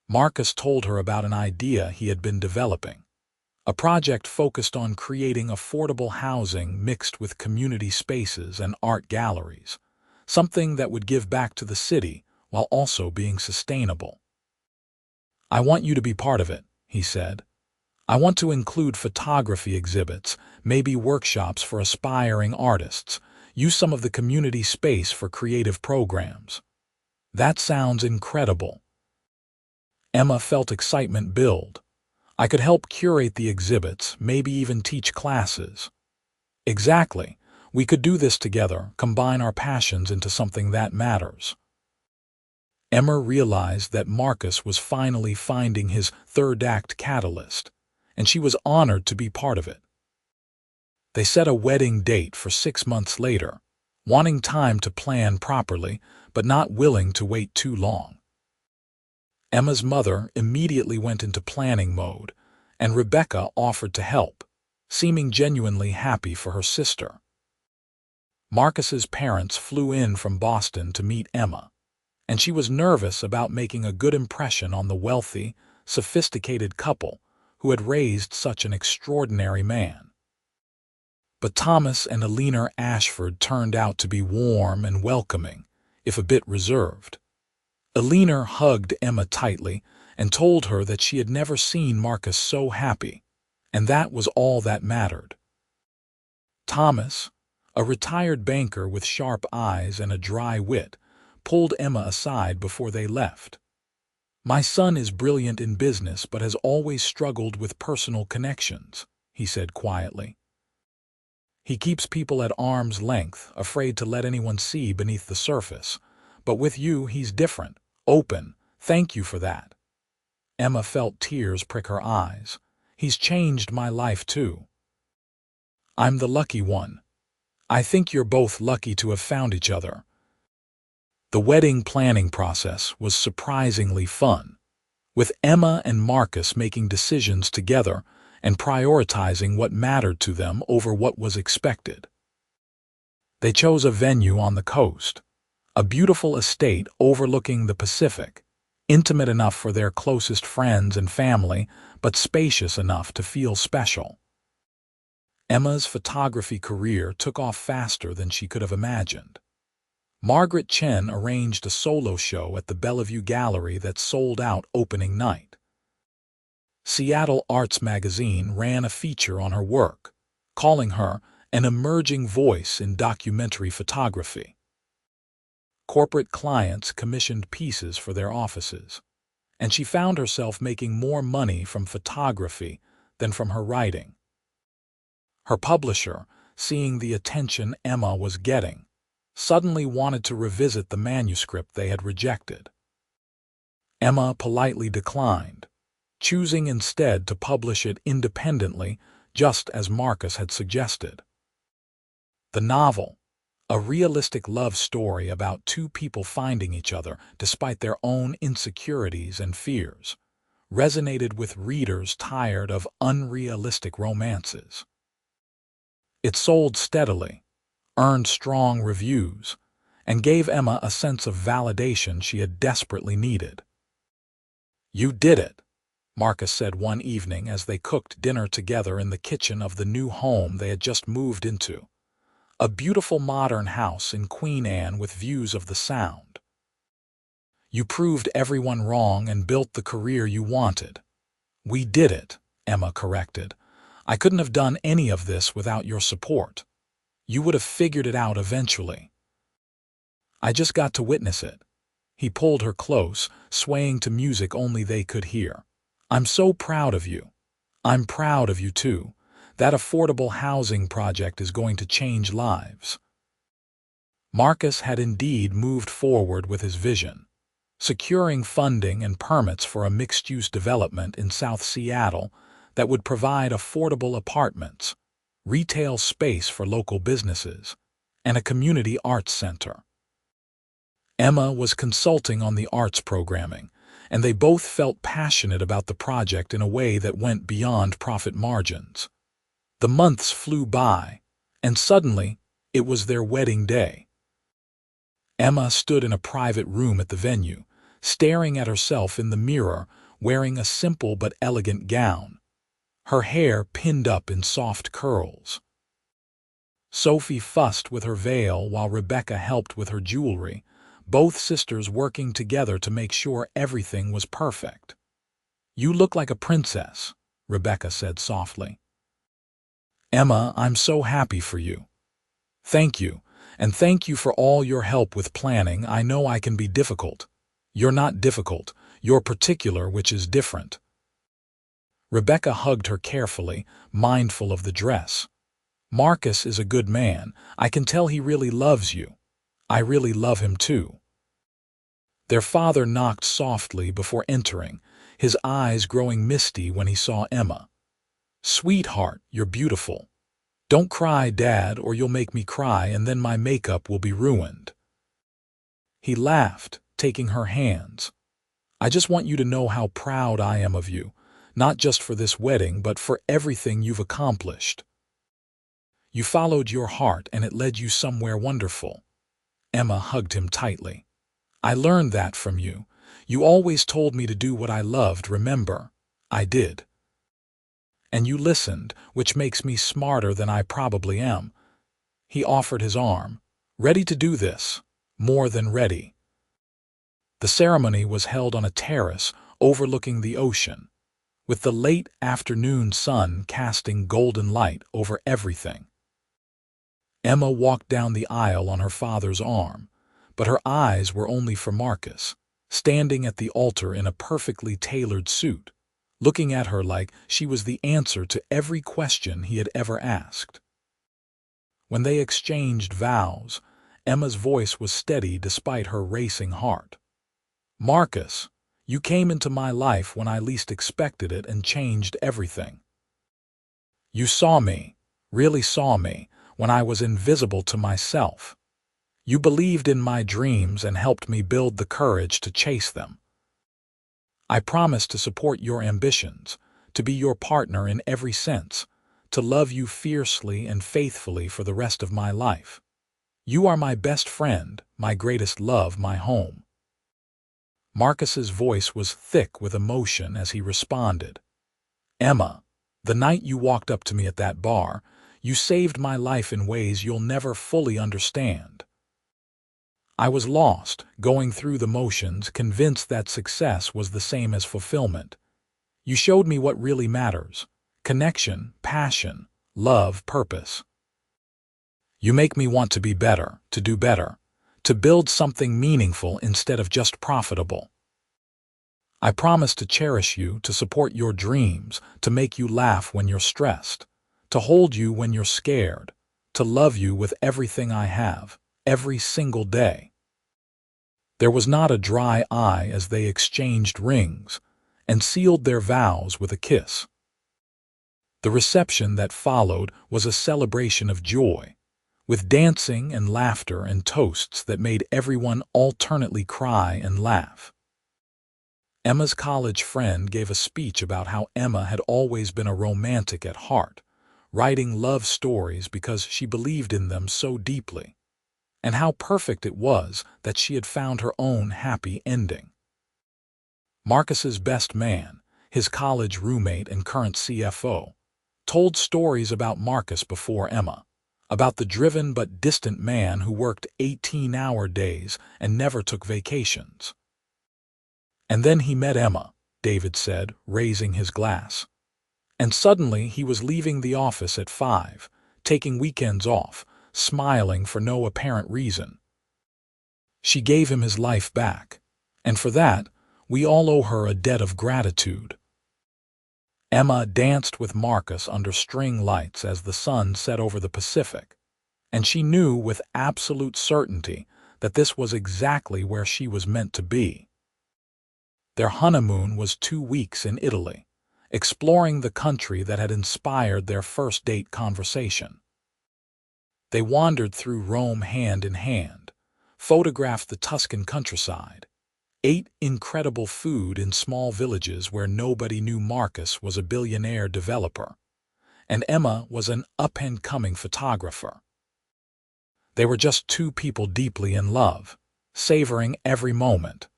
Marcus told her about an idea he had been developing, a project focused on creating affordable housing mixed with community spaces and art galleries, something that would give back to the city while also being sustainable. I want you to be part of it, he said. I want to include photography exhibits, maybe workshops for aspiring artists, use some of the community space for creative programs. That sounds incredible. Emma felt excitement build. I could help curate the exhibits, maybe even teach classes. Exactly. We could do this together, combine our passions into something that matters. Emma realized that Marcus was finally finding his third-act catalyst, and she was honored to be part of it. They set a wedding date for 6 months later, wanting time to plan properly, but not willing to wait too long. Emma's mother immediately went into planning mode, and Rebecca offered to help, seeming genuinely happy for her sister. Marcus's parents flew in from Boston to meet Emma, and she was nervous about making a good impression on the wealthy, sophisticated couple who had raised such an extraordinary man. But Thomas and Eleanor Ashford turned out to be warm and welcoming, if a bit reserved. Eleanor hugged Emma tightly and told her that she had never seen Marcus so happy, and that was all that mattered. Thomas, a retired banker with sharp eyes and a dry wit, pulled Emma aside before they left. My son is brilliant in business but has always struggled with personal connections, he said quietly. He keeps people at arm's length, afraid to let anyone see beneath the surface. But with you, he's different, open. Thank you for that. Emma felt tears prick her eyes. He's changed my life too. I'm the lucky one. I think you're both lucky to have found each other. The wedding planning process was surprisingly fun, with Emma and Marcus making decisions together and prioritizing what mattered to them over what was expected. They chose a venue on the coast, a beautiful estate overlooking the Pacific, intimate enough for their closest friends and family, but spacious enough to feel special. Emma's photography career took off faster than she could have imagined. Margaret Chen arranged a solo show at the Bellevue Gallery that sold out opening night. Seattle Arts Magazine ran a feature on her work, calling her an emerging voice in documentary photography. Corporate clients commissioned pieces for their offices, and she found herself making more money from photography than from her writing. Her publisher, seeing the attention Emma was getting, suddenly wanted to revisit the manuscript they had rejected. Emma politely declined, choosing instead to publish it independently, just as Marcus had suggested. The novel, a realistic love story about two people finding each other despite their own insecurities and fears, resonated with readers tired of unrealistic romances. It sold steadily, earned strong reviews, and gave Emma a sense of validation she had desperately needed. You did it, Marcus said one evening as they cooked dinner together in the kitchen of the new home they had just moved into. A beautiful modern house in Queen Anne with views of the Sound. You proved everyone wrong and built the career you wanted. We did it, Emma corrected. I couldn't have done any of this without your support. You would have figured it out eventually. I just got to witness it. He pulled her close, swaying to music only they could hear. "I'm so proud of you. I'm proud of you too. That affordable housing project is going to change lives." Marcus had indeed moved forward with his vision, securing funding and permits for a mixed-use development in South Seattle that would provide affordable apartments, retail space for local businesses, and a community arts center. Emma was consulting on the arts programming, and they both felt passionate about the project in a way that went beyond profit margins. The months flew by, and suddenly, it was their wedding day. Emma stood in a private room at the venue, staring at herself in the mirror, wearing a simple but elegant gown, her hair pinned up in soft curls. Sophie fussed with her veil while Rebecca helped with her jewelry, both sisters working together to make sure everything was perfect. "You look like a princess," Rebecca said softly. "Emma, I'm so happy for you." "Thank you, and thank you for all your help with planning. I know I can be difficult." "You're not difficult. You're particular, which is different." Rebecca hugged her carefully, mindful of the dress. "Marcus is a good man. I can tell he really loves you. I really love him too." Their father knocked softly before entering, his eyes growing misty when he saw Emma. "Sweetheart, you're beautiful. Don't cry, Dad, or you'll make me cry and then my makeup will be ruined." He laughed, taking her hands. "I just want you to know how proud I am of you, not just for this wedding but for everything you've accomplished. You followed your heart and it led you somewhere wonderful." Emma hugged him tightly. "I learned that from you. You always told me to do what I loved, remember? I did. And you listened, which makes me smarter than I probably am." He offered his arm. "Ready to do this. More than ready." The ceremony was held on a terrace overlooking the ocean, with the late afternoon sun casting golden light over everything. Emma walked down the aisle on her father's arm, but her eyes were only for Marcus, standing at the altar in a perfectly tailored suit, looking at her like she was the answer to every question he had ever asked. When they exchanged vows, Emma's voice was steady despite her racing heart. "Marcus, you came into my life when I least expected it and changed everything. You saw me, really saw me, when I was invisible to myself. You believed in my dreams and helped me build the courage to chase them. I promise to support your ambitions, to be your partner in every sense, to love you fiercely and faithfully for the rest of my life. You are my best friend, my greatest love, my home." Marcus's voice was thick with emotion as he responded. "Emma, the night you walked up to me at that bar, you saved my life in ways you'll never fully understand. I was lost, going through the motions, convinced that success was the same as fulfillment. You showed me what really matters: connection, passion, love, purpose. You make me want to be better, to do better, to build something meaningful instead of just profitable. I promise to cherish you, to support your dreams, to make you laugh when you're stressed, to hold you when you're scared, to love you with everything I have, every single day." There was not a dry eye as they exchanged rings and sealed their vows with a kiss. The reception that followed was a celebration of joy, with dancing and laughter and toasts that made everyone alternately cry and laugh. Emma's college friend gave a speech about how Emma had always been a romantic at heart, writing love stories because she believed in them so deeply, and how perfect it was that she had found her own happy ending. Marcus's best man, his college roommate and current CFO, told stories about Marcus before Emma, about the driven but distant man who worked 18-hour days and never took vacations. "And then he met Emma," David said, raising his glass. "And suddenly he was leaving the office at 5, taking weekends off, smiling for no apparent reason. She gave him his life back. And for that, we all owe her a debt of gratitude. Emma danced with Marcus under string lights as the sun set over the Pacific, and she knew with absolute certainty that this was exactly where she was meant to be. Their honeymoon was 2 weeks in Italy, exploring the country that had inspired their first date conversation. They wandered through Rome hand in hand, photographed the Tuscan countryside, ate incredible food in small villages where nobody knew Marcus was a billionaire developer, and Emma was an up-and-coming photographer. They were just 2 people deeply in love, savoring every moment.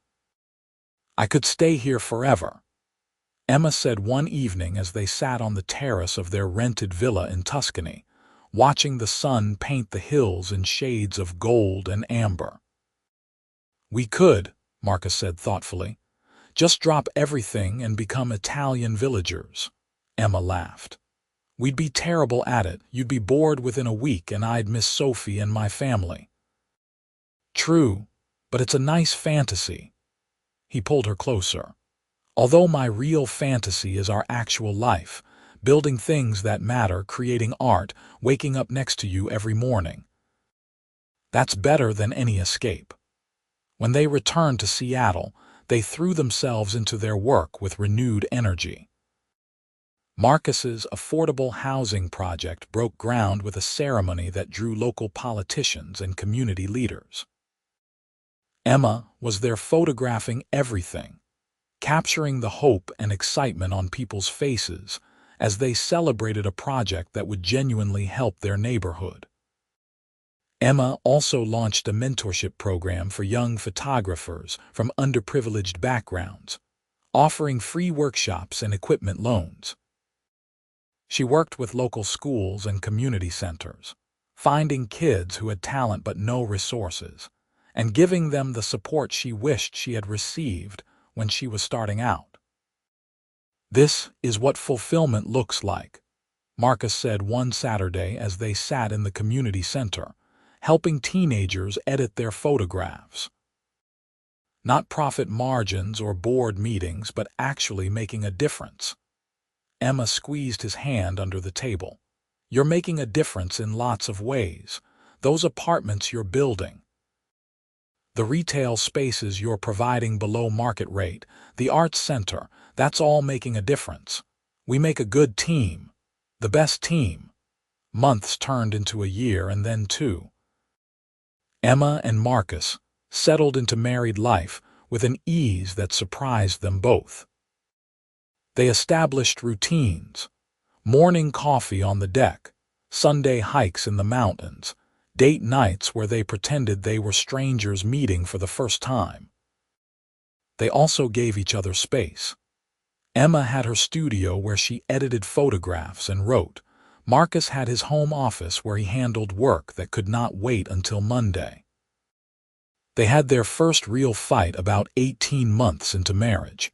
"I could stay here forever," Emma said one evening as they sat on the terrace of their rented villa in Tuscany, watching the sun paint the hills in shades of gold and amber. "We could," Marcus said thoughtfully, "just drop everything and become Italian villagers." Emma laughed. "We'd be terrible at it. You'd be bored within a week and I'd miss Sophie and my family." "True, but it's a nice fantasy." He pulled her closer. "Although my real fantasy is our actual life, building things that matter, creating art, waking up next to you every morning. That's better than any escape." When they returned to Seattle, they threw themselves into their work with renewed energy. Marcus's affordable housing project broke ground with a ceremony that drew local politicians and community leaders. Emma was there photographing everything, capturing the hope and excitement on people's faces as they celebrated a project that would genuinely help their neighborhood. Emma also launched a mentorship program for young photographers from underprivileged backgrounds, offering free workshops and equipment loans. She worked with local schools and community centers, finding kids who had talent but no resources, and giving them the support she wished she had received when she was starting out. "This is what fulfillment looks like," Marcus said one Saturday as they sat in the community center, helping teenagers edit their photographs. Not profit margins or board meetings, but actually making a difference. Emma squeezed his hand under the table. "You're making a difference in lots of ways. Those apartments you're building, the retail spaces you're providing below market rate, the arts center, that's all making a difference. We make a good team, the best team." Months turned into a year and then 2. Emma and Marcus settled into married life with an ease that surprised them both. They established routines: morning coffee on the deck, Sunday hikes in the mountains, date nights where they pretended they were strangers meeting for the first time. They also gave each other space. Emma had her studio where she edited photographs and wrote. Marcus had his home office where he handled work that could not wait until Monday. They had their first real fight about 18 months into marriage,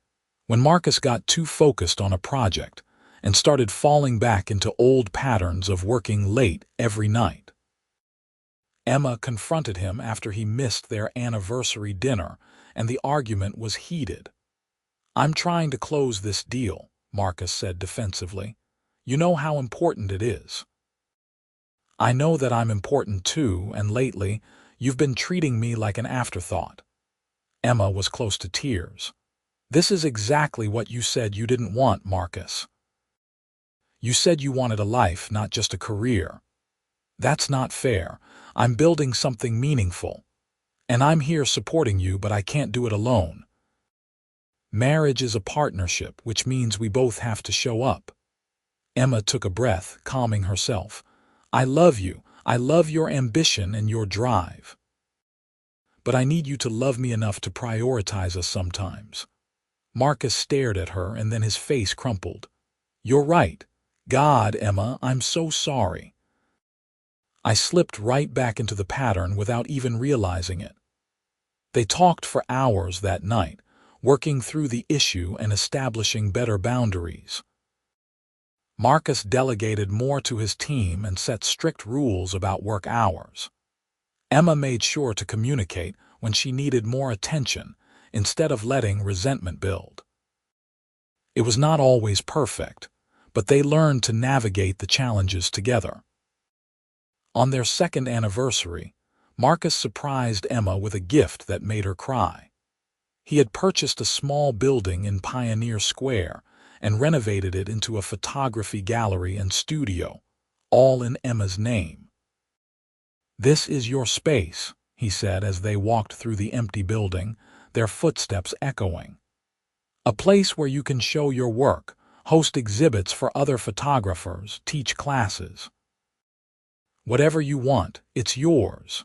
when Marcus got too focused on a project and started falling back into old patterns of working late every night. Emma confronted him after he missed their anniversary dinner, and the argument was heated. "I'm trying to close this deal," Marcus said defensively. "You know how important it is." "I know that I'm important too, and lately, you've been treating me like an afterthought." Emma was close to tears. "This is exactly what you said you didn't want, Marcus. You said you wanted a life, not just a career. That's not fair. I'm building something meaningful. And I'm here supporting you, but I can't do it alone. Marriage is a partnership, which means we both have to show up." Emma took a breath, calming herself. "I love you. I love your ambition and your drive. But I need you to love me enough to prioritize us sometimes." Marcus stared at her and then his face crumpled. "You're right. God, Emma, I'm so sorry. I slipped right back into the pattern without even realizing it." They talked for hours that night, working through the issue and establishing better boundaries. Marcus delegated more to his team and set strict rules about work hours. Emma made sure to communicate when she needed more attention, instead of letting resentment build. It was not always perfect, but they learned to navigate the challenges together. On their second anniversary, Marcus surprised Emma with a gift that made her cry. He had purchased a small building in Pioneer Square and renovated it into a photography gallery and studio, all in Emma's name. "This is your space," he said as they walked through the empty building, their footsteps echoing. "A place where you can show your work, host exhibits for other photographers, teach classes. Whatever you want, it's yours."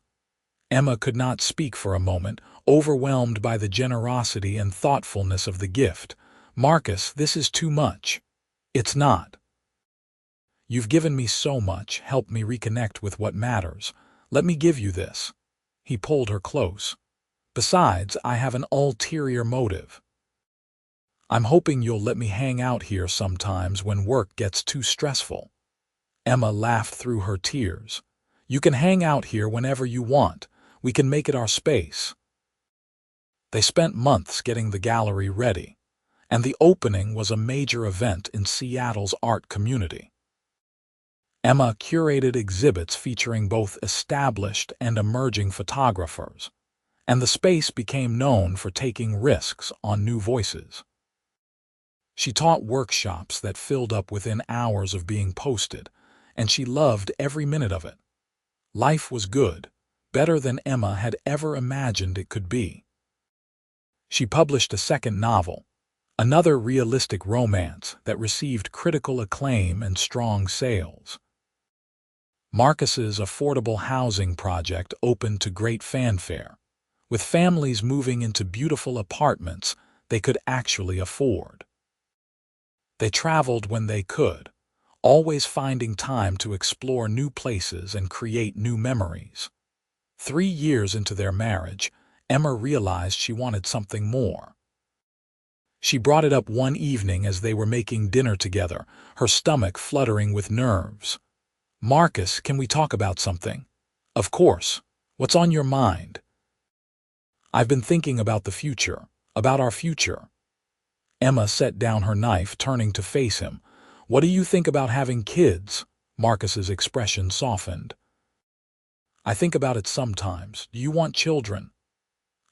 Emma could not speak for a moment, overwhelmed by the generosity and thoughtfulness of the gift. "Marcus, this is too much." "It's not. You've given me so much, helped me reconnect with what matters. Let me give you this." He pulled her close. "Besides, I have an ulterior motive. I'm hoping you'll let me hang out here sometimes when work gets too stressful." Emma laughed through her tears. "You can hang out here whenever you want. We can make it our space." They spent months getting the gallery ready, and the opening was a major event in Seattle's art community. Emma curated exhibits featuring both established and emerging photographers, and the space became known for taking risks on new voices. She taught workshops that filled up within hours of being posted, and she loved every minute of it. Life was good, better than Emma had ever imagined it could be. She published a second novel, another realistic romance that received critical acclaim and strong sales. Marcus's affordable housing project opened to great fanfare, with families moving into beautiful apartments they could actually afford. They traveled when they could, always finding time to explore new places and create new memories. 3 years into their marriage, Emma realized she wanted something more. She brought it up one evening as they were making dinner together, her stomach fluttering with nerves. "Marcus, can we talk about something?" "Of course. What's on your mind?" "I've been thinking about the future, about our future." Emma set down her knife, turning to face him. "What do you think about having kids?" Marcus's expression softened. "I think about it sometimes. Do you want children?"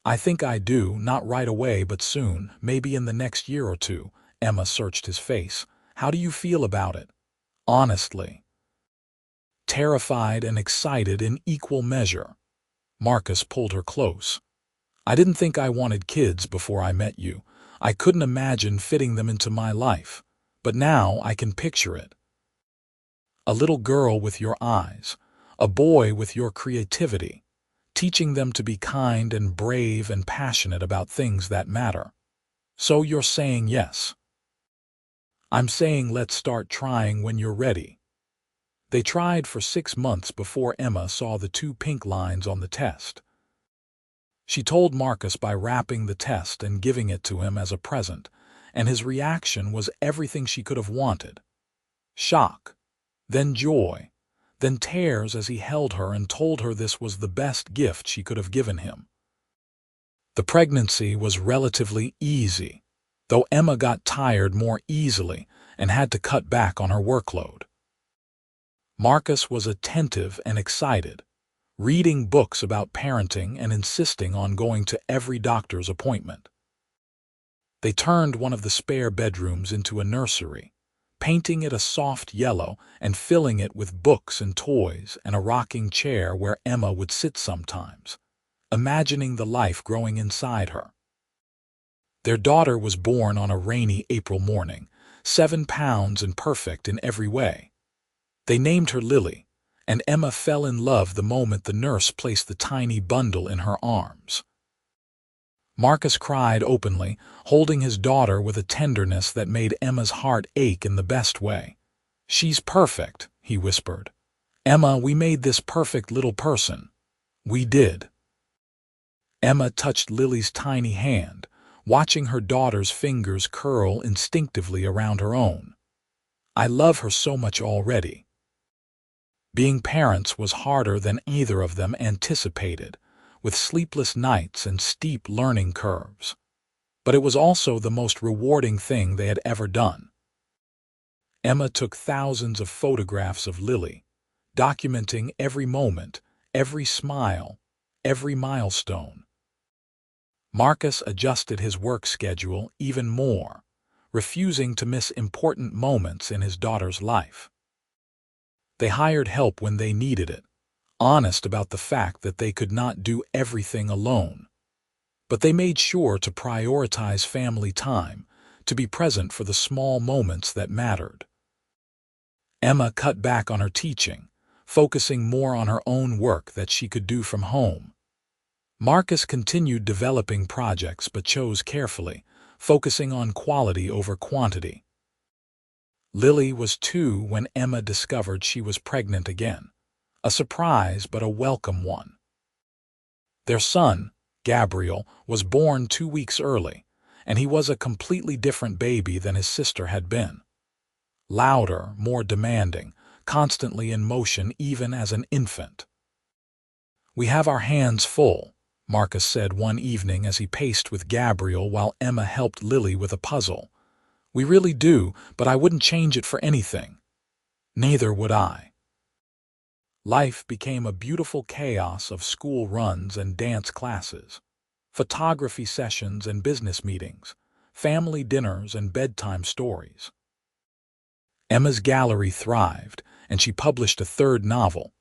"I think I do, not right away, but soon, maybe in the next year or two." Emma searched his face. "How do you feel about it?" "Honestly." "Terrified and excited in equal measure." Marcus pulled her close. "I didn't think I wanted kids before I met you. I couldn't imagine fitting them into my life. But now I can picture it. A little girl with your eyes, a boy with your creativity, teaching them to be kind and brave and passionate about things that matter." "So you're saying yes?" "I'm saying let's start trying when you're ready." They tried for 6 months before Emma saw the 2 pink lines on the test. She told Marcus by wrapping the test and giving it to him as a present, and his reaction was everything she could have wanted. Shock, then joy, then tears as he held her and told her this was the best gift she could have given him. The pregnancy was relatively easy, though Emma got tired more easily and had to cut back on her workload. Marcus was attentive and excited, reading books about parenting and insisting on going to every doctor's appointment. They turned one of the spare bedrooms into a nursery, painting it a soft yellow and filling it with books and toys and a rocking chair where Emma would sit sometimes, imagining the life growing inside her. Their daughter was born on a rainy April morning, 7 pounds and perfect in every way. They named her Lily, and Emma fell in love the moment the nurse placed the tiny bundle in her arms. Marcus cried openly, holding his daughter with a tenderness that made Emma's heart ache in the best way. "She's perfect," he whispered. "Emma, we made this perfect little person." "We did." Emma touched Lily's tiny hand, watching her daughter's fingers curl instinctively around her own. "I love her so much already." Being parents was harder than either of them anticipated, with sleepless nights and steep learning curves. But it was also the most rewarding thing they had ever done. Emma took thousands of photographs of Lily, documenting every moment, every smile, every milestone. Marcus adjusted his work schedule even more, refusing to miss important moments in his daughter's life. They hired help when they needed it, honest about the fact that they could not do everything alone. But they made sure to prioritize family time, to be present for the small moments that mattered. Emma cut back on her teaching, focusing more on her own work that she could do from home. Marcus continued developing projects but chose carefully, focusing on quality over quantity. Lily was 2 when Emma discovered she was pregnant again, a surprise but a welcome one. Their son, Gabriel, was born 2 weeks early, and he was a completely different baby than his sister had been. Louder, more demanding, constantly in motion even as an infant. "We have our hands full," Marcus said one evening as he paced with Gabriel while Emma helped Lily with a puzzle. "We really do, but I wouldn't change it for anything." "Neither would I." Life became a beautiful chaos of school runs and dance classes, photography sessions and business meetings, family dinners and bedtime stories. Emma's gallery thrived, and she published a 3rd novel,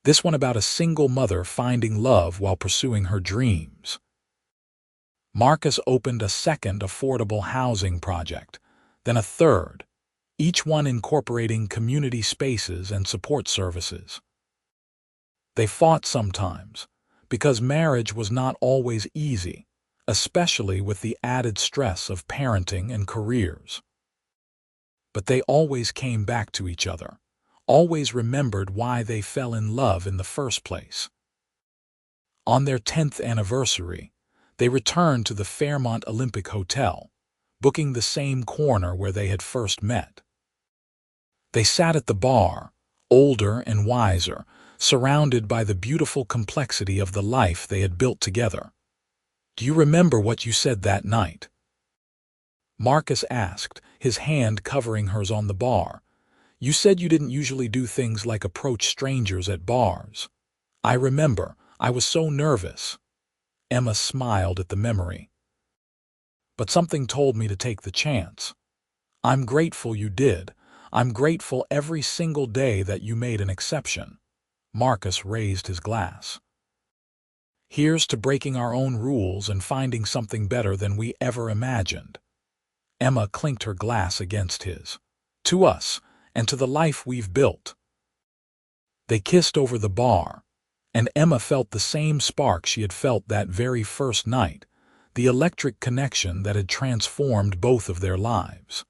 this one about a single mother finding love while pursuing her dreams. Marcus opened a 2nd affordable housing project, then a 3rd, each one incorporating community spaces and support services. They fought sometimes, because marriage was not always easy, especially with the added stress of parenting and careers. But they always came back to each other, always remembered why they fell in love in the first place. On their 10th anniversary, they returned to the Fairmont Olympic Hotel, booking the same corner where they had first met. They sat at the bar, older and wiser, surrounded by the beautiful complexity of the life they had built together. "Do you remember what you said that night?" Marcus asked, his hand covering hers on the bar. "You said you didn't usually do things like approach strangers at bars." "I remember. I was so nervous." Emma smiled at the memory. "But something told me to take the chance." "I'm grateful you did. I'm grateful every single day that you made an exception." Marcus raised his glass. "Here's to breaking our own rules and finding something better than we ever imagined." Emma clinked her glass against his. "To us, and to the life we've built." They kissed over the bar, and Emma felt the same spark she had felt that very first night, the electric connection that had transformed both of their lives.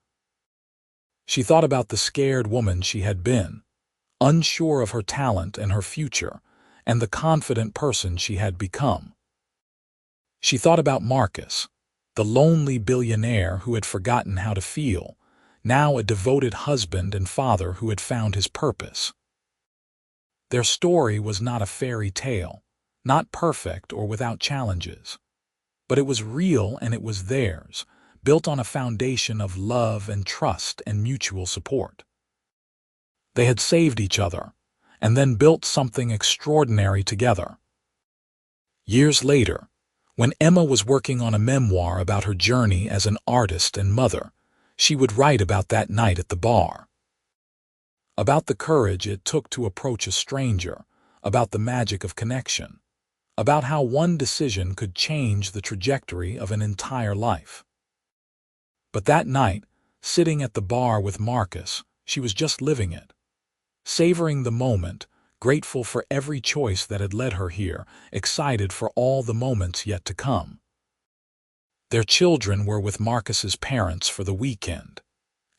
She thought about the scared woman she had been, unsure of her talent and her future, and the confident person she had become. She thought about Marcus, the lonely billionaire who had forgotten how to feel, now a devoted husband and father who had found his purpose. Their story was not a fairy tale, not perfect or without challenges. But it was real and it was theirs, built on a foundation of love and trust and mutual support. They had saved each other, and then built something extraordinary together. Years later, when Emma was working on a memoir about her journey as an artist and mother, she would write about that night at the bar. About the courage it took to approach a stranger, about the magic of connection, about how one decision could change the trajectory of an entire life. But that night, sitting at the bar with Marcus, she was just living it. Savoring the moment, grateful for every choice that had led her here, excited for all the moments yet to come. Their children were with Marcus's parents for the weekend,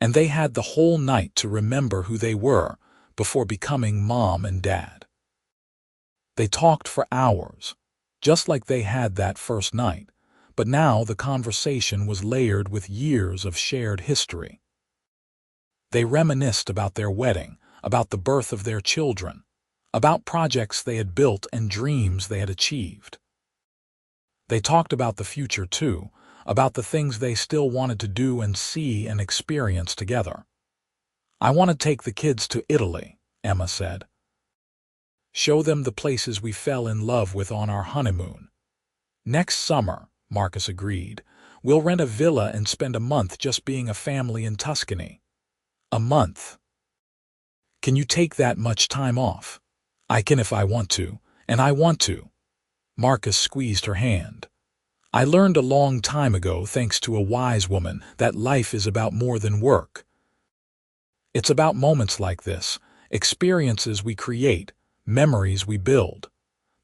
and they had the whole night to remember who they were before becoming mom and dad. They talked for hours, just like they had that first night, but now the conversation was layered with years of shared history. They reminisced about their wedding, about the birth of their children, about projects they had built and dreams they had achieved. They talked about the future too, about the things they still wanted to do and see and experience together. "I want to take the kids to Italy," Emma said. "Show them the places we fell in love with on our honeymoon." "Next summer," Marcus agreed. "We'll rent a villa and spend a month just being a family in Tuscany." "A month? Can you take that much time off?" "I can if I want to, and I want to." Marcus squeezed her hand. "I learned a long time ago, thanks to a wise woman, that life is about more than work. It's about moments like this, experiences we create, memories we build.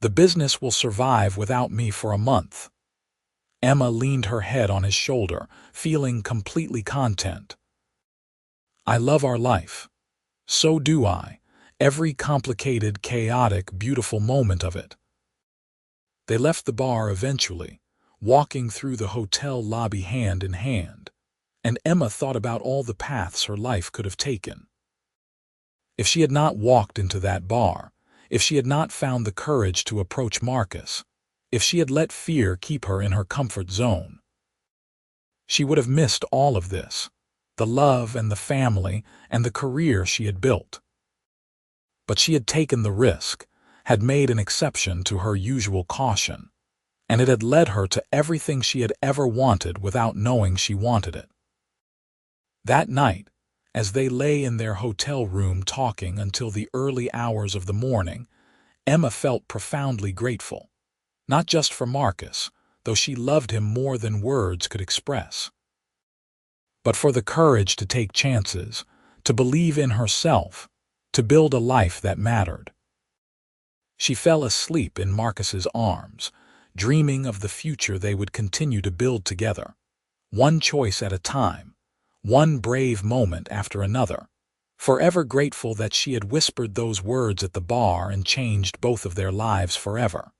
The business will survive without me for a month." Emma leaned her head on his shoulder, feeling completely content. "I love our life. So do I. Every complicated, chaotic, beautiful moment of it." They left the bar eventually, walking through the hotel lobby hand in hand, and Emma thought about all the paths her life could have taken. If she had not walked into that bar, if she had not found the courage to approach Marcus, if she had let fear keep her in her comfort zone, she would have missed all of this, the love and the family and the career she had built. But she had taken the risk, had made an exception to her usual caution, and it had led her to everything she had ever wanted without knowing she wanted it. That night, as they lay in their hotel room talking until the early hours of the morning, Emma felt profoundly grateful, not just for Marcus, though she loved him more than words could express, but for the courage to take chances, to believe in herself, to build a life that mattered. She fell asleep in Marcus's arms, dreaming of the future they would continue to build together, one choice at a time, one brave moment after another, forever grateful that she had whispered those words at the bar and changed both of their lives forever.